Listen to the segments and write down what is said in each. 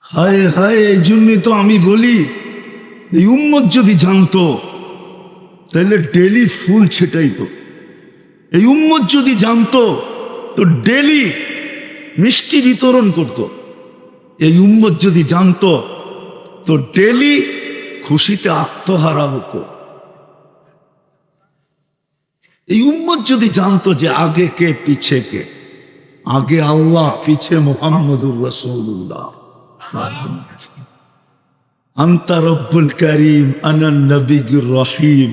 হায় হায়, এই জন্যই তো আমি বলি এই উম্মত যদি জানতো তাহলে ডেলি ফুল ছেটাইতো। এই উম্মত যদি জানতো তো ডেলি মিষ্টি বিতরণ করত। এই উম্মত যদি জানতো তো ডেলি খুশিতে আত্মহারা হতো। এই উম্মত যদি জানতো যে আগে কে পিছে কে, আগে আল্লাহ পিছে মুহাম্মদুর রাসূলুল্লাহ, আনতা রব্বুল করিম আনা নবিয়্যুর রহিম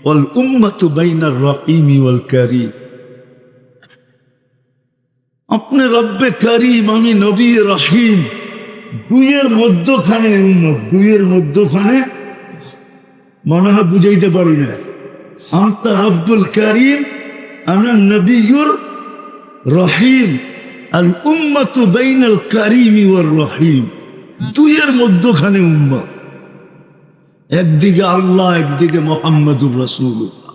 ওয়াল উম্মাতু বাইনার রহিমি ওয়াল করিম। আপনি রব্বে করিম, আমি নবী রহিম, দুইয়ের মধ্যখানে উম্মত, দুইয়ের মধ্যখানে মনে হয় বুঝাইতে পারি না। আনতা রব্বুল করিম আনা নবিয়্যুর রহিম আল উম্মাতু বাইনাল করিমি ওয়ার রহিম, দুইয়ের মধ্যখানে উম্মত। একদিকে আল্লাহ, একদিকে মুহাম্মদুর রাসূলুল্লাহ।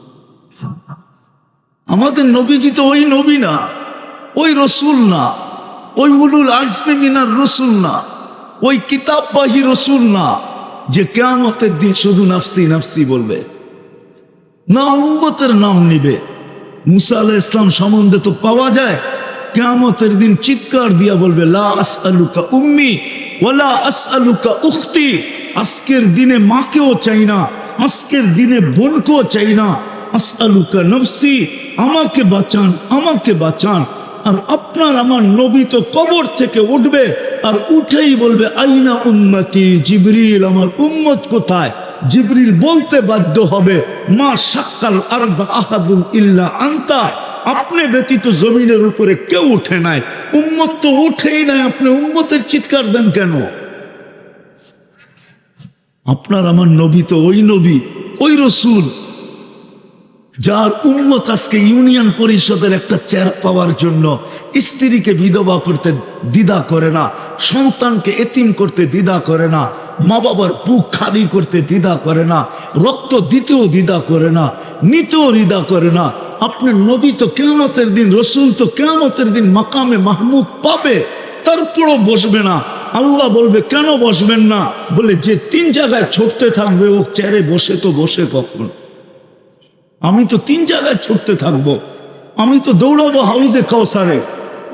আমাদের নবীজি তো ওই নবী না, ওই রসুল না, ওই উলুল আজমি মিনার রসুল না, ওই কিতাববাহী রসুল না যে কিয়ামতের দিন শুধু নাফসি নাফসি বলবে, না উম্মতের নাম নিবে। মুসা আলাইহিস ইসলাম সম্বন্ধে তো পাওয়া যায় কিয়ামতের দিন চিৎকার দিয়া বলবে, লা আসআলুকা উম্মি ওয়ালা আসআলুকা উখতি। আজকের দিনে মাকেও চাই না, আজকের দিনে বোনকেও চাই না। আসআলুকা নফসি, আমাকে বাঁচান, আমাকে বাঁচান। আর আপনার আমার নবী তো কবর থেকে উঠবে আর উঠেই বলবে, আইনা উম্মতি জিবরিল, আমার উম্মত কোথায়? জিবরিল বলতে বাধ্য হবে, মা শাক্কাল আরদা আহাদুন ইল্লা আনতা, আপনি ব্যতীত জমিনের উপরে কেউ উঠে নাই। উম্মত তো উঠেই নাই, আপনি উম্মতের চিৎকার দেন কেন? আপনার আমার নবী তো ওই নবী, ওই রসুল যার উম্মত আজকে ইউনিয়ন পরিষদের একটা চেয়ার পাওয়ার জন্য স্ত্রীকে বিধবা করতে দ্বিধা করে না, সন্তানকে এতিম করতে দ্বিধা করে না, মা বাবার বুক খালি করতে দ্বিধা করে না, রক্ত দিতেও দ্বিধা করে না, নিতেও দ্বিধা করে না। আপনার নবী তো কিয়ামতের দিন, রসুল তো কিয়ামতের দিন মাকামে মাহমুদ পাবে, তারপরও বসবে না। আল্লাহ বলবে, কেন বসবেন না? বলে, যে তিন জায়গায় ছুটতে থাকবে ও চেয়ারে বসে তো বসে কখন? আমি তো তিন জায়গায় ছুটতে থাকবো, আমি তো দৌড়াবো হাউজে কাউসারে,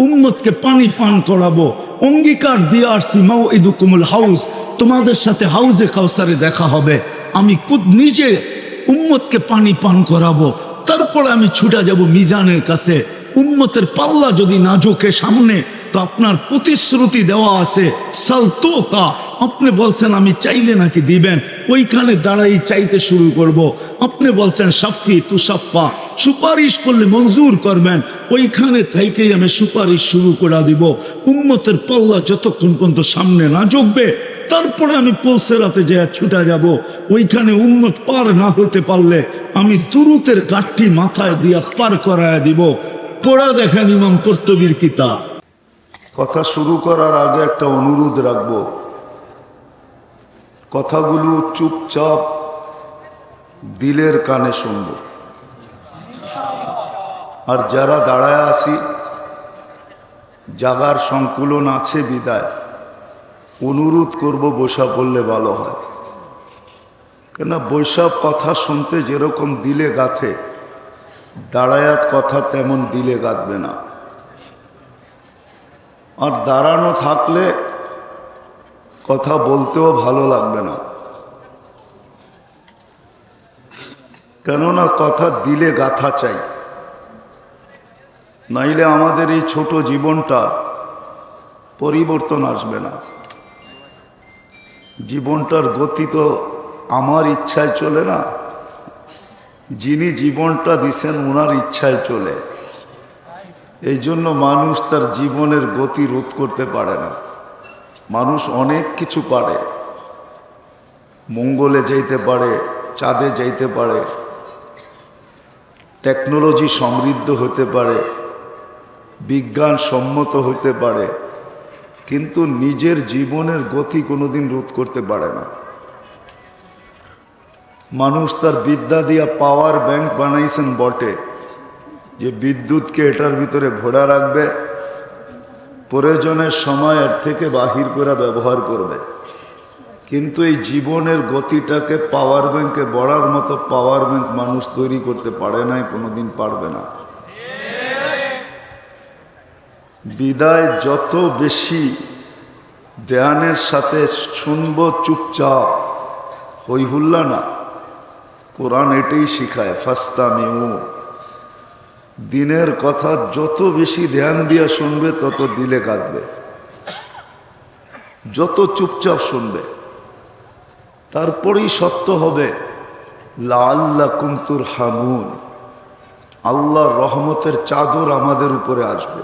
উম্মতকে পানি পান করাবো। অঙ্গীকার দিয়ে আসছি, মাউইদুকুমুল হাউজ, তোমাদের সাথে হাউজে কাউসারে দেখা হবে। আমি নিজে উম্মতকে পানি পান করাবো, তারপরে আমি ছুটে যাব মিজানের কাছে। উম্মতের পাল্লা যদি না ঝোঁকে সামনে, তো আপনার প্রতিশ্রুতি দেওয়া আছে সালতোতা, আপনি বলছেন আমি চাইলে নাকি দিবেন, ওইখানে দাঁড়াই চাইতে শুরু করব। আপনি বলছেন সাফি তুসাফা, সুপারিশ করলে মঞ্জুর করবেন, ওইখানে থেকেই আমি সুপারিশ শুরু করে দিব। উম্মতের পাল্লা যতক্ষণ পর্যন্ত সামনে না ঝুঁকবে, তারপরে আমি পুলসেরাতে যে ছুটে যাব। ওইখানে উম্মত পার না হতে পারলে আমি তুরুতের গাঠটি মাথায় দিয়া পার করায় দিব। পড়া দেখেন ইমাম কর্তবীর কিতাব। কথা শুরু করার আগে একটা অনুরোধ রাখবো, কথাগুলো চুপচাপ দিলের কানে শুনব। আর যারা দাঁড়ায় আসি, জাগার সংকুলন আছে বিদায়, অনুরোধ করব বৈশা পড়লে ভালো হয়। কেন বৈশাখ কথা শুনতে যেরকম দিলে গাথে, দাঁড়ায়াত কথা তেমন দিলে গাঁথবে না। আর দাঁড়ানো থাকলে কথা বলতেও ভালো লাগবে না, কেননা কথা দিলে গাথা চাই। নাইলে আমাদের এই ছোট জীবনটা পরিবর্তন আসবে না। জীবনটার গতি তো আমার ইচ্ছায় চলে না, যিনি জীবনটা দিছেন ওনার ইচ্ছায় চলে। এই জন্য মানুষ তার জীবনের গতি রোধ করতে পারে না। মানুষ অনেক কিছু পারে, মঙ্গলে যাইতে পারে, চাঁদে যাইতে পারে, টেকনোলজি সমৃদ্ধ হতে পারে, বিজ্ঞান সম্মত হতে পারে, কিন্তু নিজের জীবনের গতি কোনোদিন রোধ করতে পারে না। মানুষ তার বিদ্যা দিয়া পাওয়ার ব্যাংক বানাইছেন বটে, যে বিদ্যুৎকে এটার ভিতরে ভরা রাখবে, প্রয়োজনের সময় এর থেকে বাহির করে ব্যবহার করবে। কিন্তু এই জীবনের গতিটাকে পাওয়ার ব্যাংকে বড়ার মতো পাওয়ার ব্যাংক মানুষ তৈরি করতে পারে নাই, কোনোদিন পারবে না। বিদায় যত বেশি ধ্যানের সাথে শুনব, চুপচাপ, হই হুল্লা না। কোরআন এটাই শিখায়, ফাস্তামিউ। দিনের কথা যত বেশি ধ্যান দিয়া শুনবে তত দিলে কাঁদবে, যত চুপচাপ শুনবে। তারপরেই সত্য হবে লাআল্লাকুম তুরহামুন, আল্লাহর রহমতের চাদর আমাদের উপরে আসবে।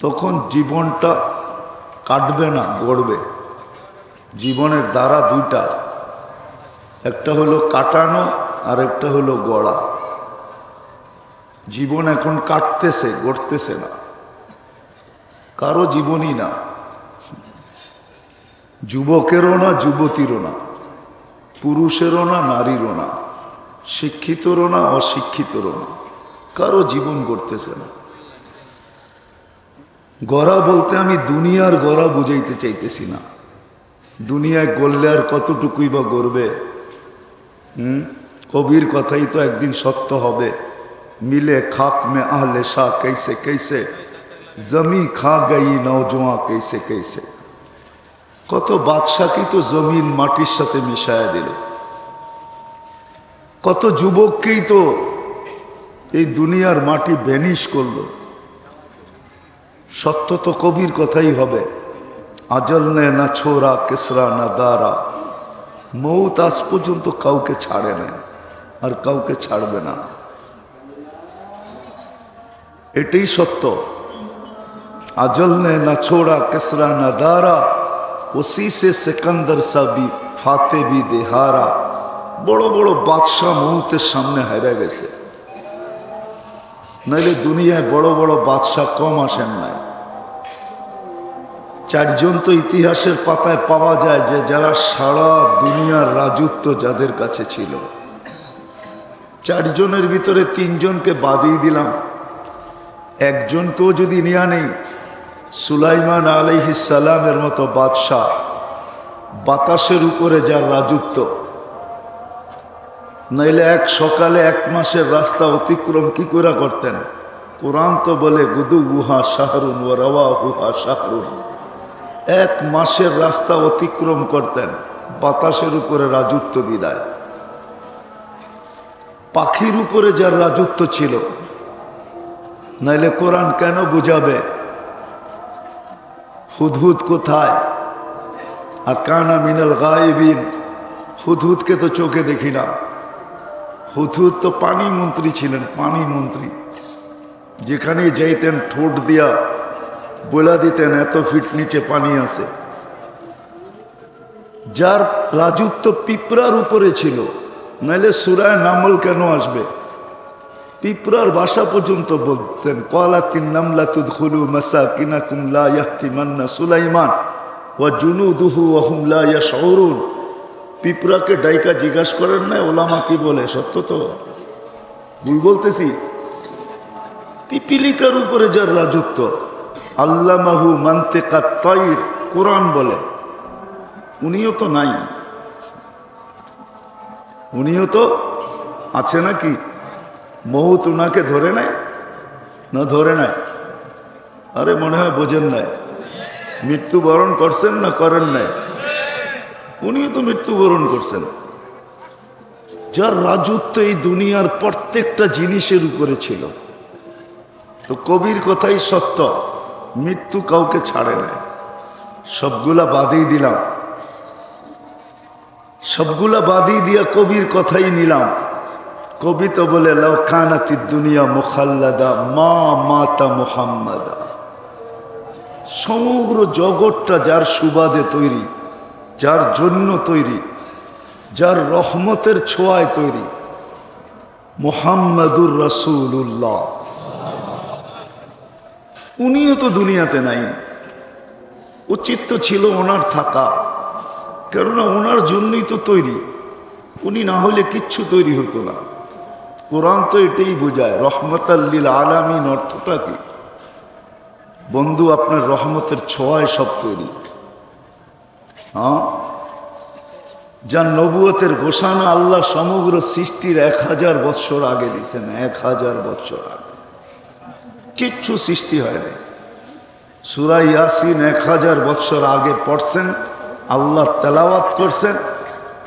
তখন জীবনটা কাটবে না, গড়বে। জীবনের দ্বারা দুইটা, একটা হলো কাটানো আর একটা হলো গড়া। জীবন এখন কাটতেছে, গড়তেছে না। কারো জীবনই না, যুবকেরও না, যুবতীরও না, পুরুষেরও না, নারীরও না, শিক্ষিতরও না, অশিক্ষিতরও না, কারো জীবন গড়তেছে না। গড়া বলতে আমি দুনিয়ার গড়া বুঝাইতে চাইতেছি না। দুনিয়ায় গড়লে আর কতটুকুই বা গড়বে। কবির কথাই তো একদিন সত্য হবে, মিলে খাক মে আহলে শাহ कैसे कैसे, জমি খা গই নওজোয়ান कैसे कैसे। কত বাদশাকে তো জমিন মাটির সাথে মিশায়া দিল, কত যুবককেই তো এই দুনিয়ার মাটি ভ্যানিশ করলো। সত্য তো কবির কথাই হবে, আজল নে না ছোড়া কেসরা না দারা। মৌত আজ পর্যন্ত কাউকে ছাড়ে না আর কাউকে ছাড়বে না, এটাই সত্য। আজল নে না ছোড়া কেসরা না দারা, ওসি সে সিকন্দর সাবি ফাতে বি দেহারা। বড় বড় বাদশাহ মৌতের সামনে হারা গেছে, নাইলে দুনিয়ায় বড় বড় বাদশাহ কম আসেন নাই। চারজন তো ইতিহাসের পাতায় পাওয়া যায় যে যারা সারা দুনিয়ার রাজত্ব যাদের কাছে ছিল। চারজনের ভিতরে তিনজনকে বাদিয়ে দিলাম, একজনকেও যদি নিয়ে নেই, সুলাইমান আলাইহিস সালামের মতো বাদশাহ, বাতাসের উপরে যার রাজত্ব, নাইলে এক সকালে এক মাসের রাস্তা অতিক্রম কি করে করতেন? কোরআন তো বলে গুদু গুহা শাহরুন ও রওয়া হুহা শাহরুন। এক মাসের রাস্তা অতিক্রম করতেন, বাতাসের উপরে রাজত্ব বিদায়। পাখির উপরে যার রাজত্ব ছিল, নাইলে কোরআন কেন বুঝাবে হুদহুদ কোথায়? আকানা মিনাল গায়েবিন। হুদহুদকে তো চোখে দেখি না। হুদহুদ তো পানি মন্ত্রী ছিলেন, পানি মন্ত্রী। যেখানে যাইতেন ঠোঁট দিয়া বলা দিতেন এত ফিট নিচে পানি আছে। যার রাজত্ব পিঁপড়ার উপরে ছিল, নাইলে সূরায়ে নামল কেন আসবে? পিঁপড়ার ভাষা পর্যন্ত বলতেন, ক্বালাতিন নামলাতু দুখুলু মাসাকিনাকুম লা ইয়াহতিমান্না সুলাইমান ওয়া জুনুদুহু ওয়া হুম লা ইয়াশউরুন। পিঁপড়াকে ডাইকা জিজ্ঞাসা করেন না ওলামা কি বলে? সত্য তো, ভুল বলতেছি? পিপিলিকার উপরে যার রাজত্ব, আল্লামাহু মানতিকাত তাইর, কোরআন বলে। উনিও তো নাই, উনিও তো আছে নাকি? মৌত উনাকে ধরে নাই না? ধরে নাই? আরে মনে হয় বোঝেন নাই। মৃত্যুবরণ করছেন না করেন নাই? উনিও তো মৃত্যুবরণ করছেন। যার রাজত্ব এই দুনিয়ার প্রত্যেকটা জিনিসের উপরে ছিল। তো কবির কথাই সত্য, মৃত্যু কাউকে ছাড়ে না। সবগুলা বাদই দিলাম, সবগুলা বাদই দিয়া কবির কথাই নিলাম। কবি তো বলে লাউ কানাতিদ দুনিয়া মুখাল্লাদা মা মাতা মুহাম্মাদা। সমগ্র জগৎটা যার সুবাদে তৈরি, যার জন্য তৈরি, যার রহমতের ছোঁয়ায় তৈরি, মুহাম্মাদুর রাসূলুল্লাহ। উনিও তো দুনিয়াতে নাই। উচিত তো ছিল ওনার থাকা, কেননা ওনার জন্যই তো তৈরি। উনি না হলে কিচ্ছু তৈরি হতো না। কোরআন তো এটাই বোঝায়, রহমতাল লিল আলামিন অর্থটা কি? বন্ধু আপনার রহমতের ছোঁয়ায় সব তৈরি। হ্যাঁ, যার নবুয়তের ঘোষণা আল্লাহ সমগ্র সৃষ্টির 1000 বৎসর আগে দিয়েছেন। 1000 বৎসর আগে কিচ্ছু সৃষ্টি হয় নাই। সূরা ইয়াসিন 1000 বৎসর আগে পড়ছেন, আল্লাহ তেলাওয়াত করছেন,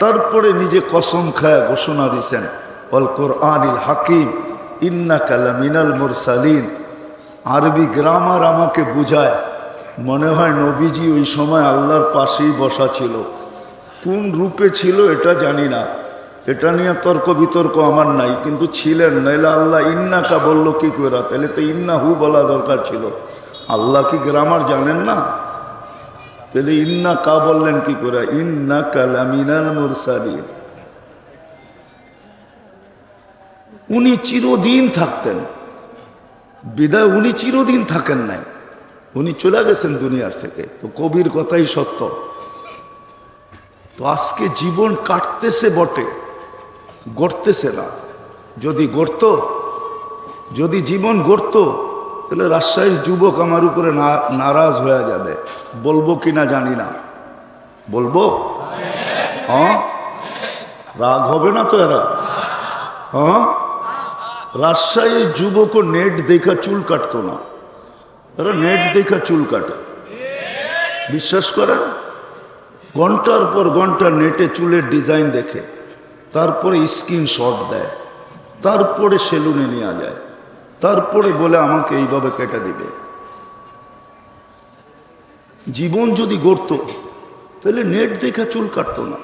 তারপরে নিজে কসম খায়া ঘোষণা দিছেন, ওয়াল কোরআনিল হাকিম ইন্নাকা লামিনাল মুরসালিন। আরবি গ্রামার আমাকে বুঝায়, মনে হয় নবীজি ওই সময় আল্লাহর পাশেই বসা ছিল। কোন রূপে ছিল এটা জানি না, এটা নিয়ে তর্ক বিতর্ক আমার নাই, কিন্তু ছিলেন। নাইলে আল্লাহ ইন্নাকা বলল কি করে? তাহলে তো ইন্নাহু বলা দরকার ছিল। আল্লাহ কি গ্রামার জানেন না? তাহলে ইন্নাকা বললেন কি করে? ইন্নাকা লামিনাল মুরসালিন। উনি চিরদিন থাকতেন, বিদায় উনি চিরদিন থাকেন নাই, উনি চলে গেছেন দুনিয়ার থেকে। তো কবির কথাই সত্য। তো আজকে জীবন কাটতেছে বটে, গড়তেছে না। যদি গড়ত, যদি জীবন গড়ত, তাহলে রাজশাহীর যুবক আমার উপরে নারাজ হয়ে যাবে। বলবো কিনা জানি না, বলবো? হ্যাঁ, রাগ হবে না তো এরা? হ্যাঁ, রাজশাহীর যুবকও নেট দেখা চুল কাটতো না, এরা নেট দেখা চুল কাটে। বিশ্বাস করেন? ঘন্টার পর ঘন্টা নেটে চুলের ডিজাইন দেখে, তারপরে স্ক্রিনশট দেয়, তারপরে সেলুনে নেওয়া যায়, তারপরে বলে আমাকে এইভাবে কেটে দিবে। জীবন যদি গড়ত, তাহলে নেট দেখা চুল কাটতো না।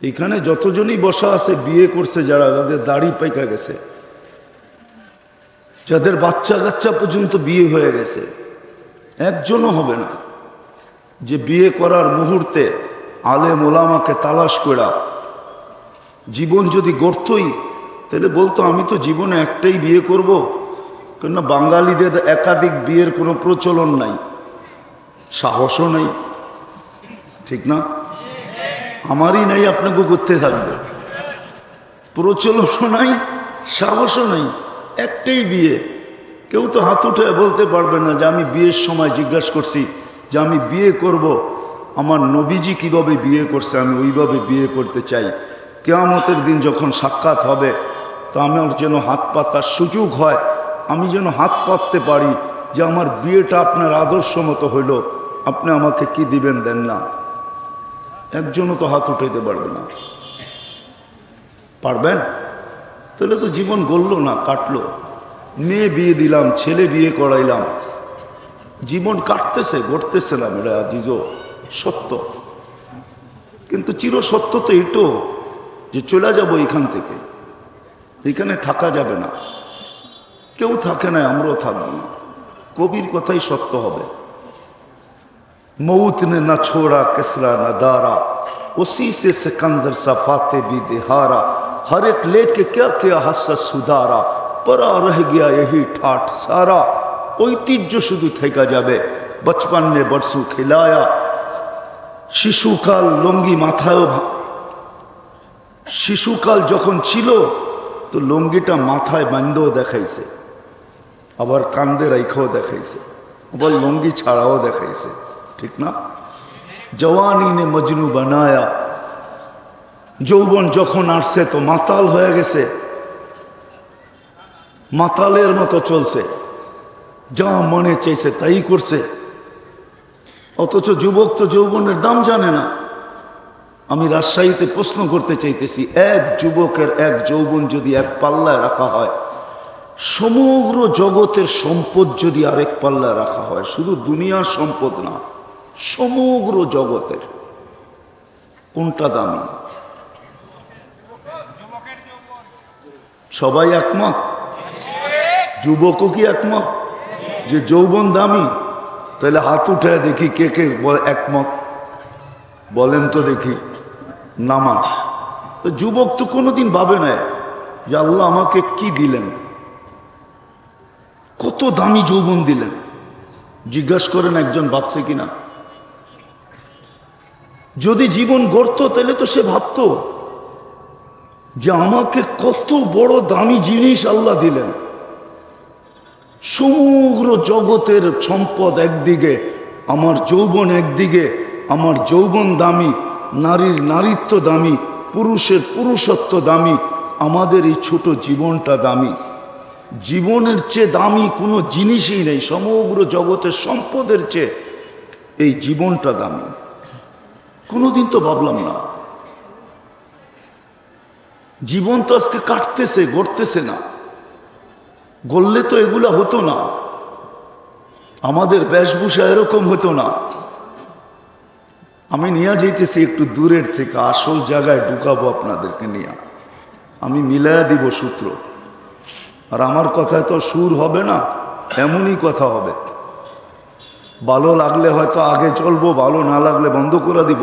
এখানে যতজনই বসা আছে বিয়ে করছে যারা, তাদের দাড়ি পাইকা গেছে, যাদের বাচ্চা কাচ্চা পর্যন্ত বিয়ে হয়ে গেছে, একজনও হবে না যে বিয়ে করার মুহূর্তে আলেম ওলামাকে তালাশ করা। জীবন যদি গড়তই, তাহলে বলতো আমি তো জীবনে একটাই বিয়ে করব। কেননা বাঙালিদের একাধিক বিয়ের কোনো প্রচলন নাই, সাহসও নেই, ঠিক না? আমারই নেই, আপনাকে করতে থাকবে। প্রচলনও নাই, সাহসও নেই, একটাই বিয়ে। কেউ তো হাত উঠে বলতে পারবে না যে আমি বিয়ের সময় জিজ্ঞাসা করছি যে আমি বিয়ে করব, আমার নবীজি কিভাবে বিয়ে করছে আমি ওইভাবে বিয়ে করতে চাই। কিয়ামতের দিন যখন সাক্ষাৎ হবে, তো আমার যেন হাত পাতার সুযোগ হয়, আমি যেন হাত পাততে পারি যে আমার বিয়েটা আপনার আদর্শ মতো হইল, আপনি আমাকে কি দিবেন দেন না। একজনও তো হাত উঠাইতে পারবে না। পারবেন? তাহলে তো জীবন গড়ল না, কাটলো। মেয়ে বিয়ে দিলাম, ছেলে বিয়ে করাইলাম, জীবন কাটতেছে, গড়তেছে না। এটা আজিজও সত্য, কিন্তু চির সত্য তো এটাও যে চলে যাব এখান থেকে, এখানে থাকা যাবে না। কেউ থাকে না, আমরাও থাকবো না। কবির কথাই সত্য হবে। मौत ने न छोड़ा किसरा न दारा, उसी से सिकंदर सफाते भी दिहारा, हर एक लेके क्या क्या हसरत सुधारा, परा रह गया यही ठाठ सारा, ঐতিহ্য শুধু থেকে যাবে। বচপন ने बरसू खिलाया, শিশুকাল লঙ্গি মাথায়ও, শিশুকাল যখন ছিল তো লঙ্গিটা মাথায় বান্ধেও দেখাইছে, আবার কান্দে রাইখাও দেখাইছে, আবার লঙ্গি ছাড়াও দেখাইছে, ঠিক না? জওয়ানি নে মজনু বানায়া, যৌবন যখন আসছে তো মাতাল হয়ে গেছে, মাতালের মতো চলছে, যা মনে চাইছে তাই করছে। অথচ যুবক তো যৌবনের দাম জানে না। আমি রাজশাহীতে প্রশ্ন করতে চাইতেছি, এক যুবকের এক যৌবন যদি এক পাল্লায় রাখা হয়, সমগ্র জগতের সম্পদ যদি আরেক পাল্লায় রাখা হয়, শুধু দুনিয়ার সম্পদ না, সমগ্র জগতের, কোনটা দামি? সবাই একমত? যুবকও কি একমত যে যৌবন দামি? তাহলে হাত উঠে দেখি কে কে একমত, বলেন তো দেখি। নামাজ তো যুবক তো কোনোদিন ভাবে না যে আল্লাহ আমাকে কি দিলেন, কত দামি যৌবন দিলেন। জিজ্ঞাসা করেন একজন ভাবছে কিনা? যদি জীবন গড়ত তাহলে তো সে ভাবত যে আমাকে কত বড় দামি জিনিস আল্লাহ দিলেন। সমগ্র জগতের সম্পদ একদিকে, আমার যৌবন একদিকে, আমার যৌবন দামি, নারীর নারীত্ব দামি, পুরুষের পুরুষত্ব দামি, আমাদের এই ছোট জীবনটা দামি। জীবনের চেয়ে দামি কোনো জিনিসই নেই, সমগ্র জগতের সম্পদের চেয়ে এই জীবনটা দামি। কোনোদিন তো ভাবলাম না। জীবন তো আজকে কাটতেছে, গড়তেছে না। গড়লে তো এগুলা হতো না, আমাদের বেশভূষা এরকম হতো না। আমি নিয়ে যাইতেছি একটু দূরের থেকে, আসল জায়গায় ঢুকাবো আপনাদেরকে নিয়ে। আমি মিলায়া দিব সূত্র, আর আমার কথায় তো সুর হবে না, এমনই কথা হবে। ভালো লাগলে হয়তো আগে চলবো, ভালো না লাগলে বন্ধ করে দিব।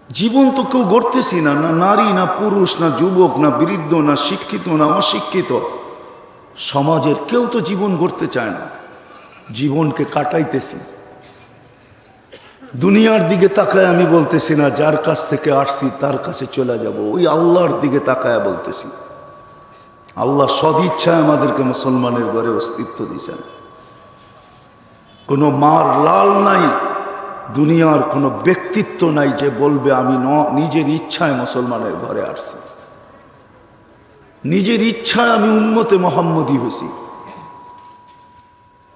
জীবন তো কেউ গড়তেছি না, না নারী, না পুরুষ, না যুবক, না বৃদ্ধ, না শিক্ষিত, না অশিক্ষিত। সমাজের কেউ তো জীবন গড়তে চায় না, জীবনকে কাটাইতেছি। দুনিয়ার দিকে তাকায় আমি বলতেছি না যার কাছ থেকে আসছি তার কাছে চলে যাব, ওই আল্লাহর দিকে তাকায় বলতেছি। আল্লাহ সদিচ্ছায় আমাদেরকে মুসলমানের ঘরে অস্তিত্ব দিয়েছেন। কোনো মার লাল নাই, দুনিয়ার কোনো ব্যক্তিত্ব নাই যে বলবে আমি নিজের ইচ্ছায় মুসলমানের ঘরে আসছি, নিজের ইচ্ছায় আমি উম্মতে মোহাম্মদী হয়েছি।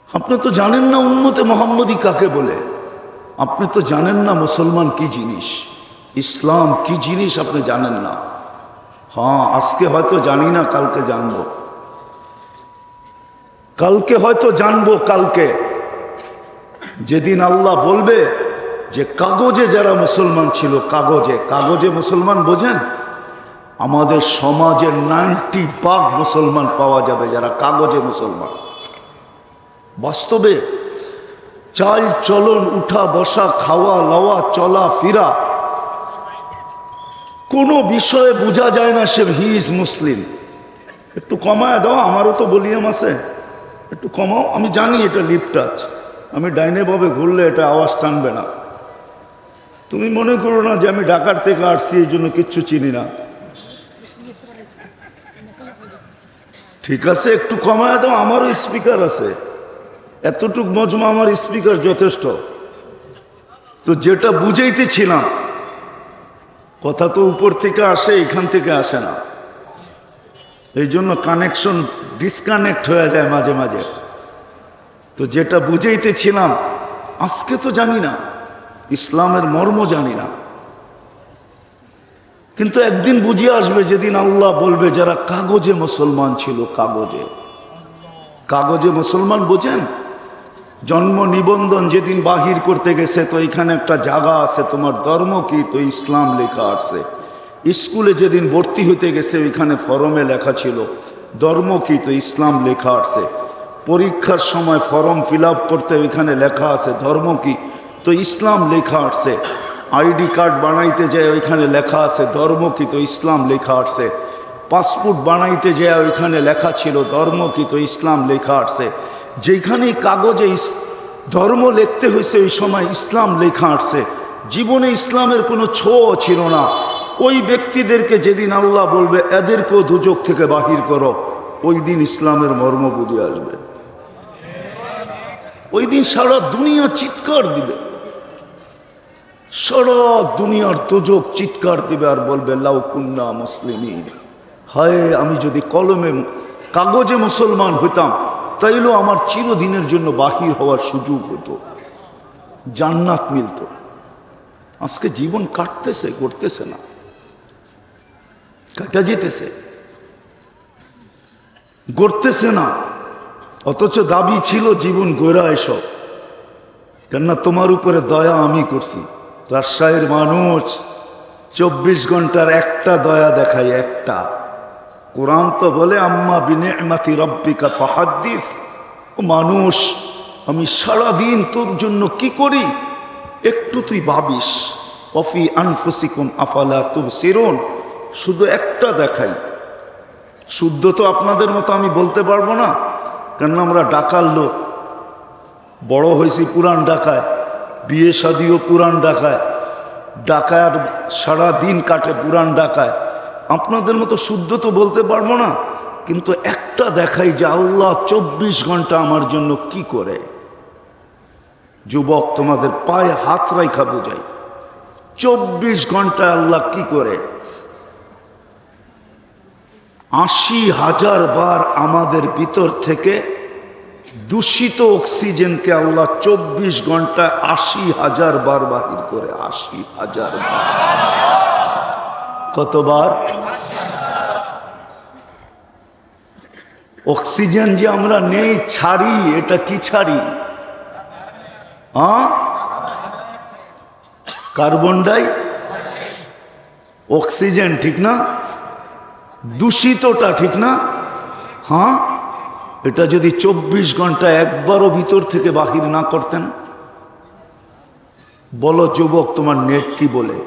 আপনি তো জানেন না উম্মতে মোহাম্মদী কাকে বলে, আপনি তো জানেন না মুসলমান কি জিনিস, ইসলাম কি জিনিস আপনি জানেন না। হ্যাঁ, আজকে হয়তো জানি না, কালকে জানবো, কালকে হয়তো জানবো। কালকে যেদিন আল্লাহ বলবে যে কাগজে যারা মুসলমান ছিল, কাগজে, কাগজে মুসলমান বোঝেন, আমাদের সমাজের 90% মুসলমান পাওয়া যাবে যারা কাগজে মুসলমান। বাস্তবে চাল চলন, উঠা বসা, খাওয়া লওয়া, চলা ফিরা, কোনো বিষয়ে বোঝা যায় না সে হি ইজ মুসলিম। একটু কমায় দাও, আমারও তো ভলিউম আছে, একটু কমাও। আমি জানি এটা লিপ টাচ, আমি ডাইনে ভাবে ঘুরলে এটা আওয়াজ টানবে না। তুমি মনে করো না যে আমি ঢাকার থেকে আসছি এই জন্য কিচ্ছু চিনি না। ঠিক আছে, একটু কমায় দাও, আমারও স্পিকার আছে, এতটুক মজমা আমার স্পিকার যথেষ্ট। তো যেটা বুঝাইতেছিলাম, কথা তো উপর থেকে আসে, এখান থেকে আসে না, এই জন্য কানেকশন ডিসকানেক্ট হয়ে যায় মাঝে মাঝে। তো যেটা বুঝাইতেছিলাম, আজকে তো জানি না, ইসলামের মর্ম জানি না, কিন্তু একদিন বুঝিয়ে আসবে যেদিন আল্লাহ বলবে যারা কাগজে মুসলমান ছিল, কাগজে, কাগজে মুসলমান বোঝেন, জন্ম নিবন্ধন যেদিন বাহির করতে গেছে তো এখানে একটা জায়গা আছে, তোমার ধর্ম কি, তো ইসলাম লেখা আছে। স্কুলে যেদিন ভর্তি হইতে গেছে ওইখানে ফরমে লেখা ছিল ধর্ম কি, তো ইসলাম লেখা আছে। পরীক্ষার সময় ফর্ম ফিল আপ করতে ওইখানে লেখা আছে ধর্ম কি, তো ইসলাম লেখা আছে। আইডি কার্ড বানাইতে যায় ওইখানে লেখা আছে ধর্ম কি, তো ইসলাম লেখা আছে। পাসপোর্ট বানাইতে যায় ওইখানে লেখা ছিল ধর্ম কি, তো ইসলাম লেখা আছে। যেখানে কাগজে ধর্ম লিখতে হয়েছে ওই সময় ইসলাম লেখা আসছে। জীবনে ইসলামের কোনো ছোঁয়া ছিল না। ওই ব্যক্তিদেরকে যেদিন আল্লাহ বলবে এদেরকেও দুজক থেকে বাহির করো, ওই দিন ইসলামের মর্ম বুঝে আসবে। ওই দিন সারা দুনিয়া চিৎকার দিবে, সারা দুনিয়ার দুজক চিৎকার দিবে আর বলবে লাউ কুন্না মুসলিমিন, হায় আমি যদি কলমে কাগজে মুসলমান হইতাম তাইলেও আমার চিরদিনের জন্য বাহির হওয়ার সুযোগ হতো, জান্নাত মিলত। আজকে জীবন কাটতেছে, করতেছে না, কাটা যেতেছে, গড়তেছে না। অথচ দাবি ছিল জীবন গড়া এসব, কেননা তোমার উপরে দয়া আমি করছি। রাজশাহীর মানুষ 24 ঘন্টার একটা দয়া দেখায়, একটা। কোরআন তো বলে আম্মা বিনিআমাতি রাব্বিকা ফাহাদ্দিস। ও মানুষ, আমি সারাদিন তোর জন্য কি করি একটু তুই ভাবিস। ওয়াফি আনফুসিকুম আফালা তুবসিরুন, শুধু একটা দেখাই। শুদ্ধ তো আপনাদের মতো আমি বলতে পারবো না, কেননা আমরা ঢাকার লোক, বড় হয়েছি পুরান ঢাকায়, বিয়ে শাদিও পুরান ঢাকায়, ঢাকায় আর সারাদিন কাটে পুরান ঢাকায়। আপনাদের মতো শুদ্ধ তো বলতে পারবো না, কিন্তু একটা দেখাই যে আল্লাহ 24 ঘন্টা আমার জন্য কি করে। যুবক, তোমাদের পায়ে হাত রাইখা বুঝাই, 24 ঘন্টায় আল্লাহ কি করে। 80,000 বার আমাদের ভিতর থেকে দূষিত অক্সিজেনকে আল্লাহ 24 ঘন্টায় 80,000 বার বাহির করে। 80,000 বার। কতবার? অক্সিজেন যে আমরা নেই, ছাড়ি, এটা কি ছাড়ি? কার্বন ডাই অক্সিজেন, ঠিক না? দূষিতটা, ঠিক না? হ্যাঁ, এটা যদি 24 ঘন্টা একবারও ভিতর থেকে বাহির না করতেন। বলো যুবক, তোমার নেট কি বলে,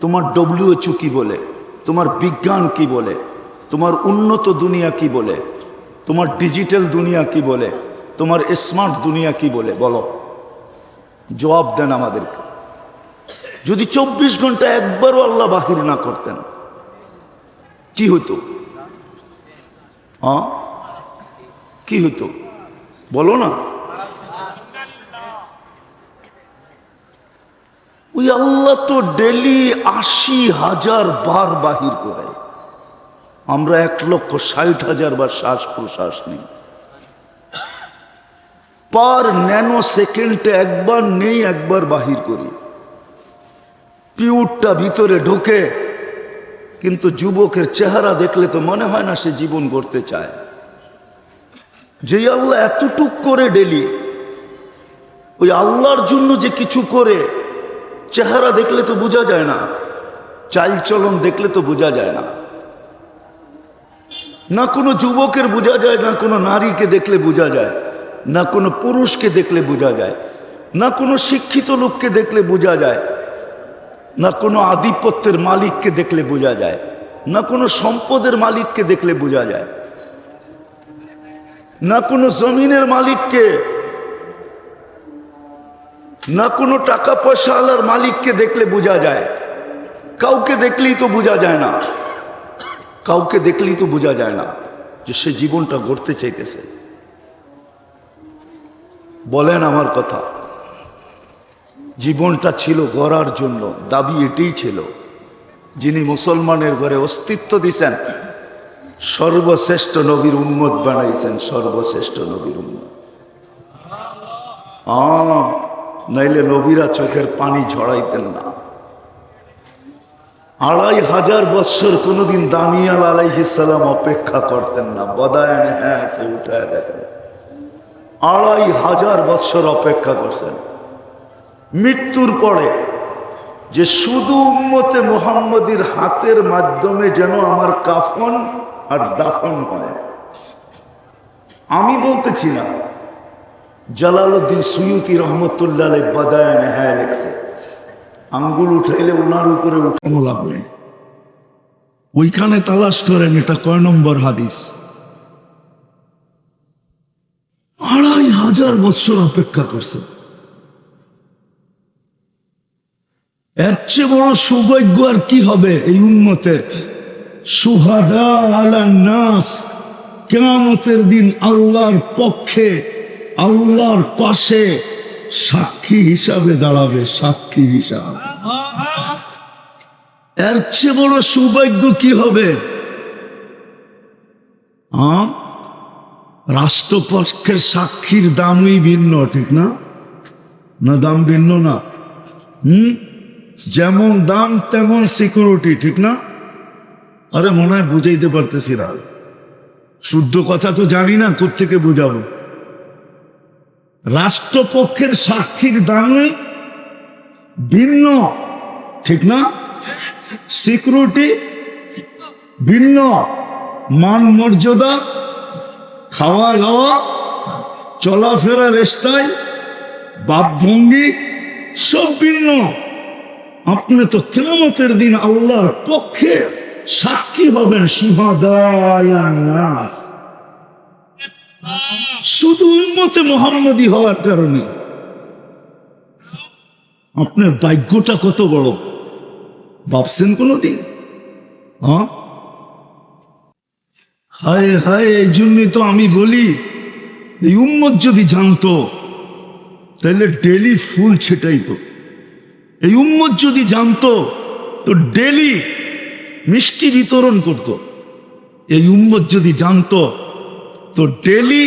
তোমার WHO কি বলে, তোমার বিজ্ঞান কি বলে, তোমার উন্নত দুনিয়া কি বলে, তোমার ডিজিটাল দুনিয়া কি বলে, তোমার স্মার্ট দুনিয়া কি বলে? বলো, জবাব দেন আমাদেরকে। যদি 24 ঘন্টা একবারও আল্লাহ বাহির না করতেন কি হতো? কি হতো বলো না? ওই আল্লাহ তো ডেলি 80,000 বার বাহির করে। আমরা 1,60,000 বার শ্বাস প্রশ্বাস নিই। পার ন্যানো সেকেন্ডে একবার নেই, একবার বাহির করি। পিউরটা ভিতরে ঢোকে, কিন্তু যুবকের চেহারা দেখলে তো মনে হয় না সে জীবন গড়তে চায়। যে আল্লাহ এতটুক করে ডেলি, ওই আল্লাহর জন্য যে কিছু করে, চেহারা দেখলে তো বোঝা যায় না, চালচলন দেখলে তো বোঝা যায় না। না কোনো যুবকের বোঝা যায়, না কোনো নারীকে দেখলে বোঝা যায়, না কোনো পুরুষকে দেখলে বোঝা যায়, না কোনো শিক্ষিত লোককে দেখলে বোঝা যায়, না কোনো আধিপত্যের মালিককে দেখলে বোঝা যায়, না কোনো সম্পদের মালিককে দেখলে বোঝা যায়, না কোনো জমিনের মালিককে, না কোনো টাকা পয়সাওয়ালার মালিককে দেখলে বোঝা যায়। কাউকে দেখলেই তো বোঝা যায় না, কাউকে দেখলেই তো বোঝা যায় না যে সে জীবনটা গড়তে চাইতেছে। বলেন আমার কথা। জীবনটা ছিল গড়ার জন্য, দাবি এটাই ছিল। যিনি মুসলমানের ঘরে অস্তিত্ব দিছেন, সর্বশ্রেষ্ঠ নবীর উম্মত বানাইছেন, সর্বশ্রেষ্ঠ নবীর উম্মত। নাইলে নবীরা চোখের পানি ঝড়াইতেন না। 2,500 বৎসর কোনোদিন দানিয়াল আলাইহিস সালাম অপেক্ষা করতেন না। বদায়নে হ্যাঁ সে উঠায় দেখেন, 2,500 বৎসর অপেক্ষা করছেন। মৃত্যুর পরে যে শুধু উম্মতে মুহাম্মদীর হাতের মাধ্যমে যেন আমার কাফন আর দাফন হয়। আমি বলতেছি না, জালালউদ্দিন সুয়ুতি রহমতুল্লাহ আলাইহি বাদায়ানে হ্যাঁ লেখছে। আঙ্গুল উঠাইলে ওনার উপরে উঠানো লাগবে। ওইখানে তালাশ করেন এটা কয় নম্বর হাদিস। 2,500 বৎসর অপেক্ষা করছে। এর চেয়ে বড় সৌভাগ্য আর কি হবে এই উম্মতের? শুহাদা আলান নাস, কিয়ামতের দিন আল্লাহর পক্ষে, আল্লাহর পাশে সাক্ষী হিসাবে দাঁড়াবে, সাক্ষী হিসাবে। এর চেয়ে বড় সৌভাগ্য কি হবে? রাষ্ট্রপক্ষের সাক্ষীর দামই ভিন্ন, ঠিক না? না দাম ভিন্ন না? যেমন দাম তেমন সিকিউরিটি, ঠিক না? আরে মনে হয় বুঝাইতে পারতেছি না, শুদ্ধ কথা তো জানি না, কোত্থেকে বুঝাবো। রাষ্ট্রপক্ষের সাক্ষীর দামই ভিন্ন, ঠিক না? সিকিউরিটি ভিন্ন, মান মর্যাদা, খাওয়া দাওয়া, চলাফেরার স্টাইল, ভাবভঙ্গি সব ভিন্ন। আপনি তো কিয়ামতের দিন আল্লাহর পক্ষে সাক্ষী হবেন, শুহাদায়াস, শুধু উম্মতে মুহাম্মদী হওয়ার কারণে। আপনার ভাগ্যটা কত বড় ভাবছেন কোনদিন? হায় হায়, এই জন্যই তো আমি বলি, এই উম্মত যদি জানতো তাহলে ডেলি ফুল ছেটাইতো। এই উম্মত যদি জানতো তো ডেলি মিষ্টি বিতরণ করত। এই উম্মত যদি জানতো তো ডেলি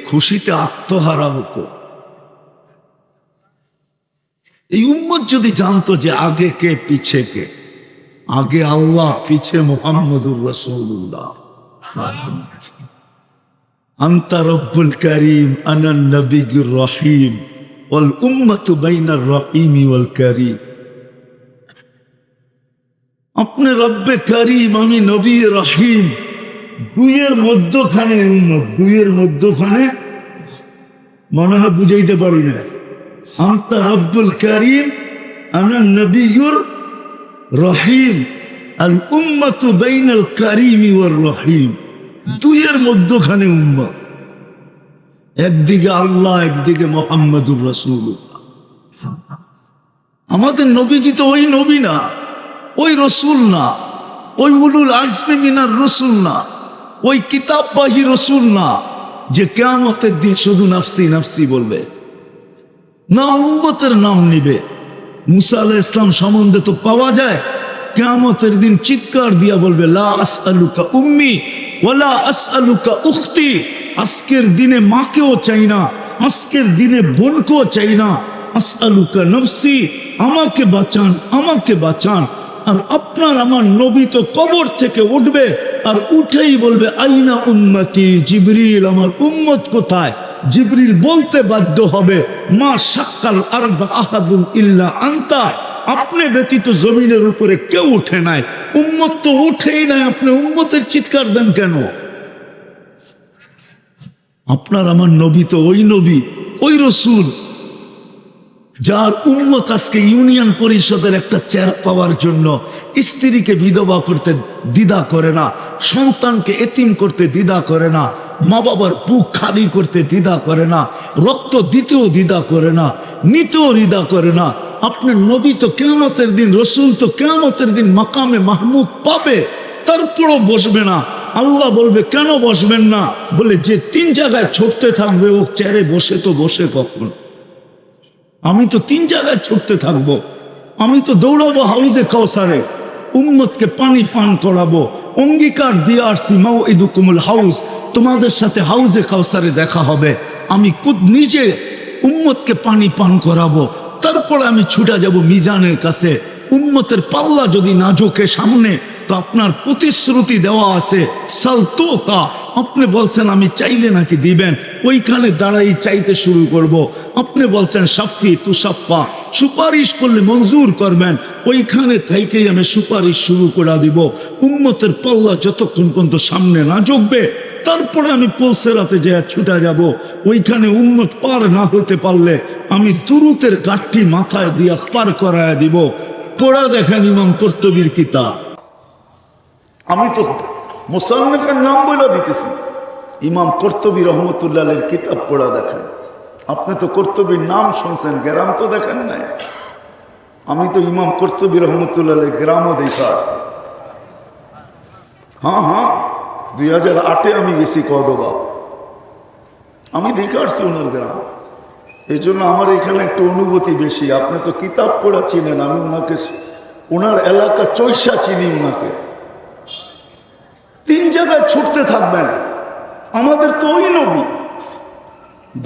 খুশিতে আত্মহারা হতো। এই উম্মত যদি জানতো যে আগে কে পিছে কে, আগে আল্লাহ পিছে মুহাম্মদুর রাসূলুল্লাহ, আনতা রব্বুল করিম আনা নবিয়্যুর রহিম ওয়াল উম্মাতু বাইনার রহিম ওয়াল করিম। আপনি রব্বে করিম, আমি নবী রহিম, দুইয়ের মধ্যখানে উম্মত, দুইয়ের মধ্যখানে। মনে হয় বুঝাইতে পারি না। আনতা রব্বুল করিম আনা নবিয়্যুর রহিম আল উম্মাতু বাইনাল করিম ওয়ার রহিম, দুইয়ের মধ্যখানে উম্মত। একদিকে আল্লাহ, একদিকে মুহাম্মদুর রাসূলুল্লাহ। আমাদের নবীজি তো ওই নবী না, ওই রসুল না, ওই উলুল আজমি মিনার রসুল না, ওই কিতাববাহী রসুল না যে কিয়ামতের দিন শুধু নাফসি নাফসি বলবে, না উম্মতের নাম নিবে। মুসা আলাইহিস সালাম সম্বন্ধে তো পাওয়া যায় কিয়ামতের দিন চিৎকার দিয়া বলবে, লা আসআলুকা উম্মি ওয়ালা আসআলুকা উখতি। আজকের দিনে মাকেও চাই না, আজকের দিনে বোনকেও চাই না। আসআলুকা নফসি, আমাকে বাঁচান, আমাকে বাঁচান। আর আপনার আমার নবী তো কবর থেকে উঠবে আর উঠেই বলবে, আইনা উম্মতি জিবরিল, আমার উম্মত কোথায়? জিবরিল বলতে বাধ্য হবে, মা শাক্কাল আরদ আহাদুন ইল্লা আনতা, আপনি ব্যতীত জমিনের উপরে কেউ উঠে নাই। উম্মত তো উঠেই নাই, আপনি উম্মতের চিৎকার দেন কেন? আপনার আমার নবী তো ওই নবী, ওই রসুল যার উম্মত আজকে ইউনিয়ন পরিষদের একটা চেয়ার পাওয়ার জন্য স্ত্রীকে বিধবা করতে দ্বিধা করে না, সন্তানকে এতিম করতে দ্বিধা করে না, মা বাবার বুক খালি করতে দ্বিধা করে না, রক্ত দিতেও দ্বিধা করে না, নিতেও দ্বিধা করে না। আপনার নবী তো কিয়ামতের দিন, রসুল তো কিয়ামতের দিন মাকামে মাহমুদ পাবে, তারপরও বসবে না। আল্লাহ বলবে, কেন বসবেন না? বলে, যে তিন জায়গায় ছুটতে থাকবে ও চেয়ারে বসে তো বসে কখন? আমি তো তিন জায়গায় ছুটতে থাকবো, আমি তো দৌড়াবো হাউজে কাউসারে, উম্মতকে পানি পান করাবো। অঙ্গীকার দিয়ে আসছি, মাউইদুকুমুল হাউজ, তোমাদের সাথে হাউজে কাউসারে দেখা হবে। আমি নিজে উম্মতকে পানি পান করাবো, তারপরে আমি ছুটে যাব মিজানের কাছে। উম্মতের পাল্লা যদি না ঝোঁকে সামনে, তো আপনার প্রতিশ্রুতি দেওয়া আছে সালতোতা, আপনি বলছেন আমি চাইলে নাকি দিবেন, ওইখানে দাঁড়াই চাইতে শুরু করব। আপনি বলছেন সাফি তুসাফা, সুপারিশ করলে মঞ্জুর করবেন, ওইখানে থেকেই আমি সুপারিশ শুরু করে দিব। উম্মতের পাল্লা যতক্ষণ পর্যন্ত সামনে না ঝুঁকবে, তারপরে আমি পুলসেরাতে যেয়ে ছুটে যাব। ওইখানে উম্মত পার না হতে পারলে আমি দুরুতের গাঠটি মাথায় দিয়া পার করায় দিব। পড়া দেখেন ইমাম কর্তুবীর কিতাব, আমি তো মুসান্নিফের নাম বলে দিতেছি, ইমাম কর্তুবী রহমতুল্লাহের কিতাব পড়া দেখেন। আপনি তো কর্তুবীর নাম শুনছেন, গ্রাম তো দেখেন নাই। আমি তো ইমাম কর্তুবী রহমতুল্লাহের গ্রামও দেখা আসছি। হ্যাঁ হ্যাঁ, 2008-এ আমি গেছি কর্ডোবা, আমি দেখে আসছি ওনার গ্রাম। এই জন্য আমার এখানে একটু অনুভূতি বেশি। আপনি তো কিতাব পড়া চিনেন, আমি ওনাকে ওনার এলাকা চৈশা চিনি ওনাকে। তিন জায়গায় ছুটতে থাকবেন। আমাদের তো ওই নবী,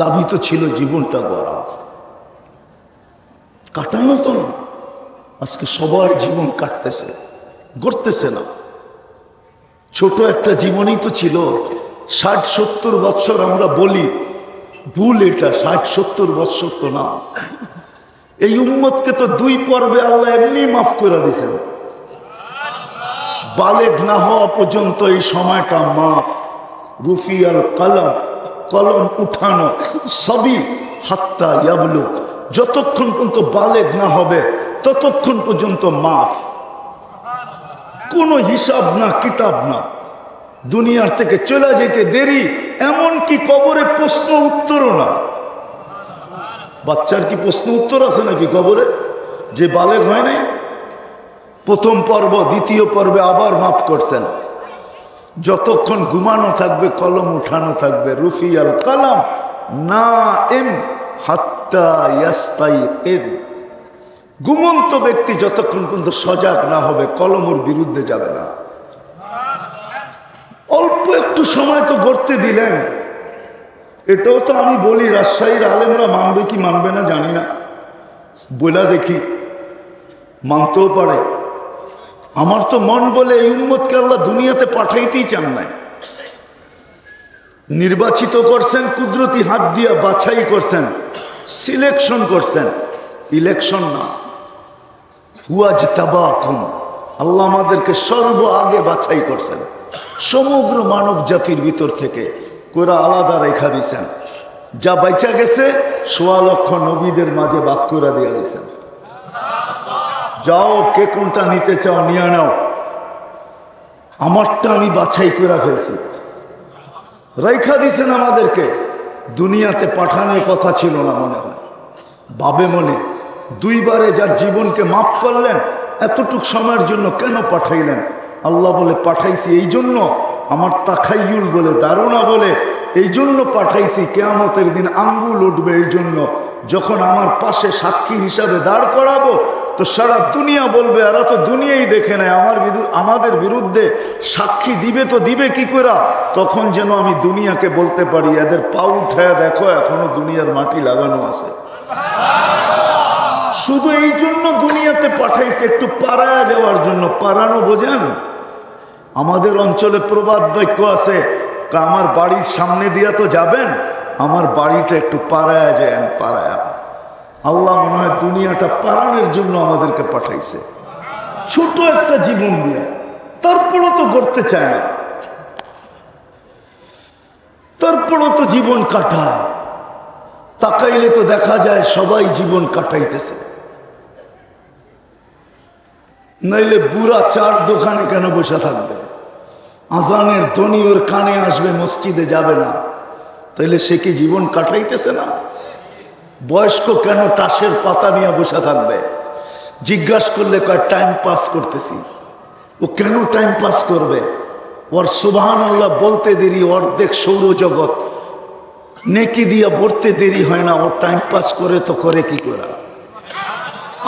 দাবি তো ছিল জীবনটা গড়া, কাটানো তো না। আজকে সবার জীবন কাটতেছে, গড়তেছে না। ছোট একটা জীবনই তো ছিল। 60-70 বৎসর আমরা বলি, ভুল এটা। 60-70 বৎসর তো না। এই উম্মতকে তো 2 পর্বে আল্লাহ এমনি মাফ করে দিয়েছেন। বালেগ না হওয়া পর্যন্ত এই সময়টা মাফ। রুফি আর কলম, কলম উঠানো সবই হাত্তা ইয়াবলু, যতক্ষণ পর্যন্ত বালেগ না হবে ততক্ষণ পর্যন্ত মাফ। কোনো হিসাব না, কিতাব না। দুনিয়ার থেকে চলে যেতে দেরি, এমনকি কবরে প্রশ্ন উত্তরও না। বাচ্চার কি প্রশ্ন উত্তর আছে নাকি কবরে? যে বালেগ হয় নাই, প্রথম পর্ব দ্বিতীয় পর্বে আবার মাফ করছেন। যতক্ষণ ঘুমানো থাকবে কলম উঠানো থাকবে। রুফিয়াল কালাম না এম হাত্তা ইয়াস্তাইকিদ, ঘুমন্ত ব্যক্তি যতক্ষণ পর্যন্ত সজাগ না হবে কলম ওর বিরুদ্ধে যাবে না। অল্প একটু সময় তো গড়তে দিলেন, এটাও তো আমি বলি রাজশাহীর আলেমরা মানবে কি মানবে না জানি না, বলা দেখি মানতেও পারে। আমার তো মন বলে এই উম্মতকে আল্লাহ দুনিয়াতে পাঠাইতেই চান নাই। নির্বাচিত করছেন কুদরতি হাত দিয়া, বাছাই করছেন, সিলেকশন করছেন, ইলেকশন না। হুয়াজতাবাকুম, আল্লাহ আমাদেরকে সর্ব আগে বাছাই করছেন, সমগ্র মানব জাতির ভিতর থেকে কোরা আলাদা রেখা দিয়েছেন। যা বাইচা গেছে ১৬ লক্ষ নবীদের মাঝে ভাগ করে দিয়ে দিয়েছেন। যাও কে কোনটা নিতে চাও নিয়ে নাও, আমারটা আমি বাছাই করে ফেলছি। রেখা দিয়েছেন আমাদেরকে, দুনিয়াতে পাঠানোর কথা ছিল না মনে হয়, ভাবে মনে। দুইবারে যার জীবনকে মাফ করলেন, এতটুক সময়ের জন্য কেন পাঠাইলেন? আল্লাহ বলে পাঠাইছি এই জন্য, আমার তাখাইয়ুল বলে, ধারণা বলে এই জন্য পাঠাইছি, কিয়ামতের দিন আঙ্গুল উঠবে এই জন্য। যখন আমার পাশে সাক্ষী হিসাবে দাঁড় করাবো তো সারা দুনিয়া বলবে এরা তো দুনিয়াই দেখে নেয়, আমাদের বিরুদ্ধে সাক্ষী দিবে তো দিবে কি করে? তখন যেন আমি দুনিয়াকে বলতে পারি এদের পা উঠায় দেখো এখনো দুনিয়ার মাটি লাগানো আছে। শুধু এই জন্য দুনিয়াতে পাঠাইছে, একটু পাড়ায় যাওয়ার জন্য। পাড়ানো বোঝেন? আমাদের অঞ্চলে প্রবাদ বাক্য আছে, আমার বাড়ির সামনে দিয়া তো যাবেন, আমার বাড়িটা একটু পাড়ায় যায়, পাড়ায়। আল্লাহ মনে হয় দুনিয়াটা পাড়ানোর জন্য আমাদেরকে পাঠাইছে, ছোট একটা জীবন দিয়ে। তারপরও তো গড়তে চায় না, তারপরও তো জীবন কাটায়। তাকাইলে তো দেখা যায় সবাই জীবন কাটাইতেছে। নইলে বুড়া চার দোকানে কেন বসে থাকবে? আজানের ধ্বনি ওর কানে আসবে, মসজিদে যাবে না, তাইলে সে কি জীবন কাটাইতেছে না? বয়স্ক কেন টাসের পাতা নিয়ে বসে থাকবে? জিজ্ঞাসা করলে কয় টাইম পাস করতেছি। ও কেন টাইম পাস করবে? ওর সুবহানাল্লাহ বলতে দেরি অর্ধেক সৌরজগৎ নেকি দিয়া ভরতে দেরি হয় না, ওর টাইম পাস করে তো করে কি করে?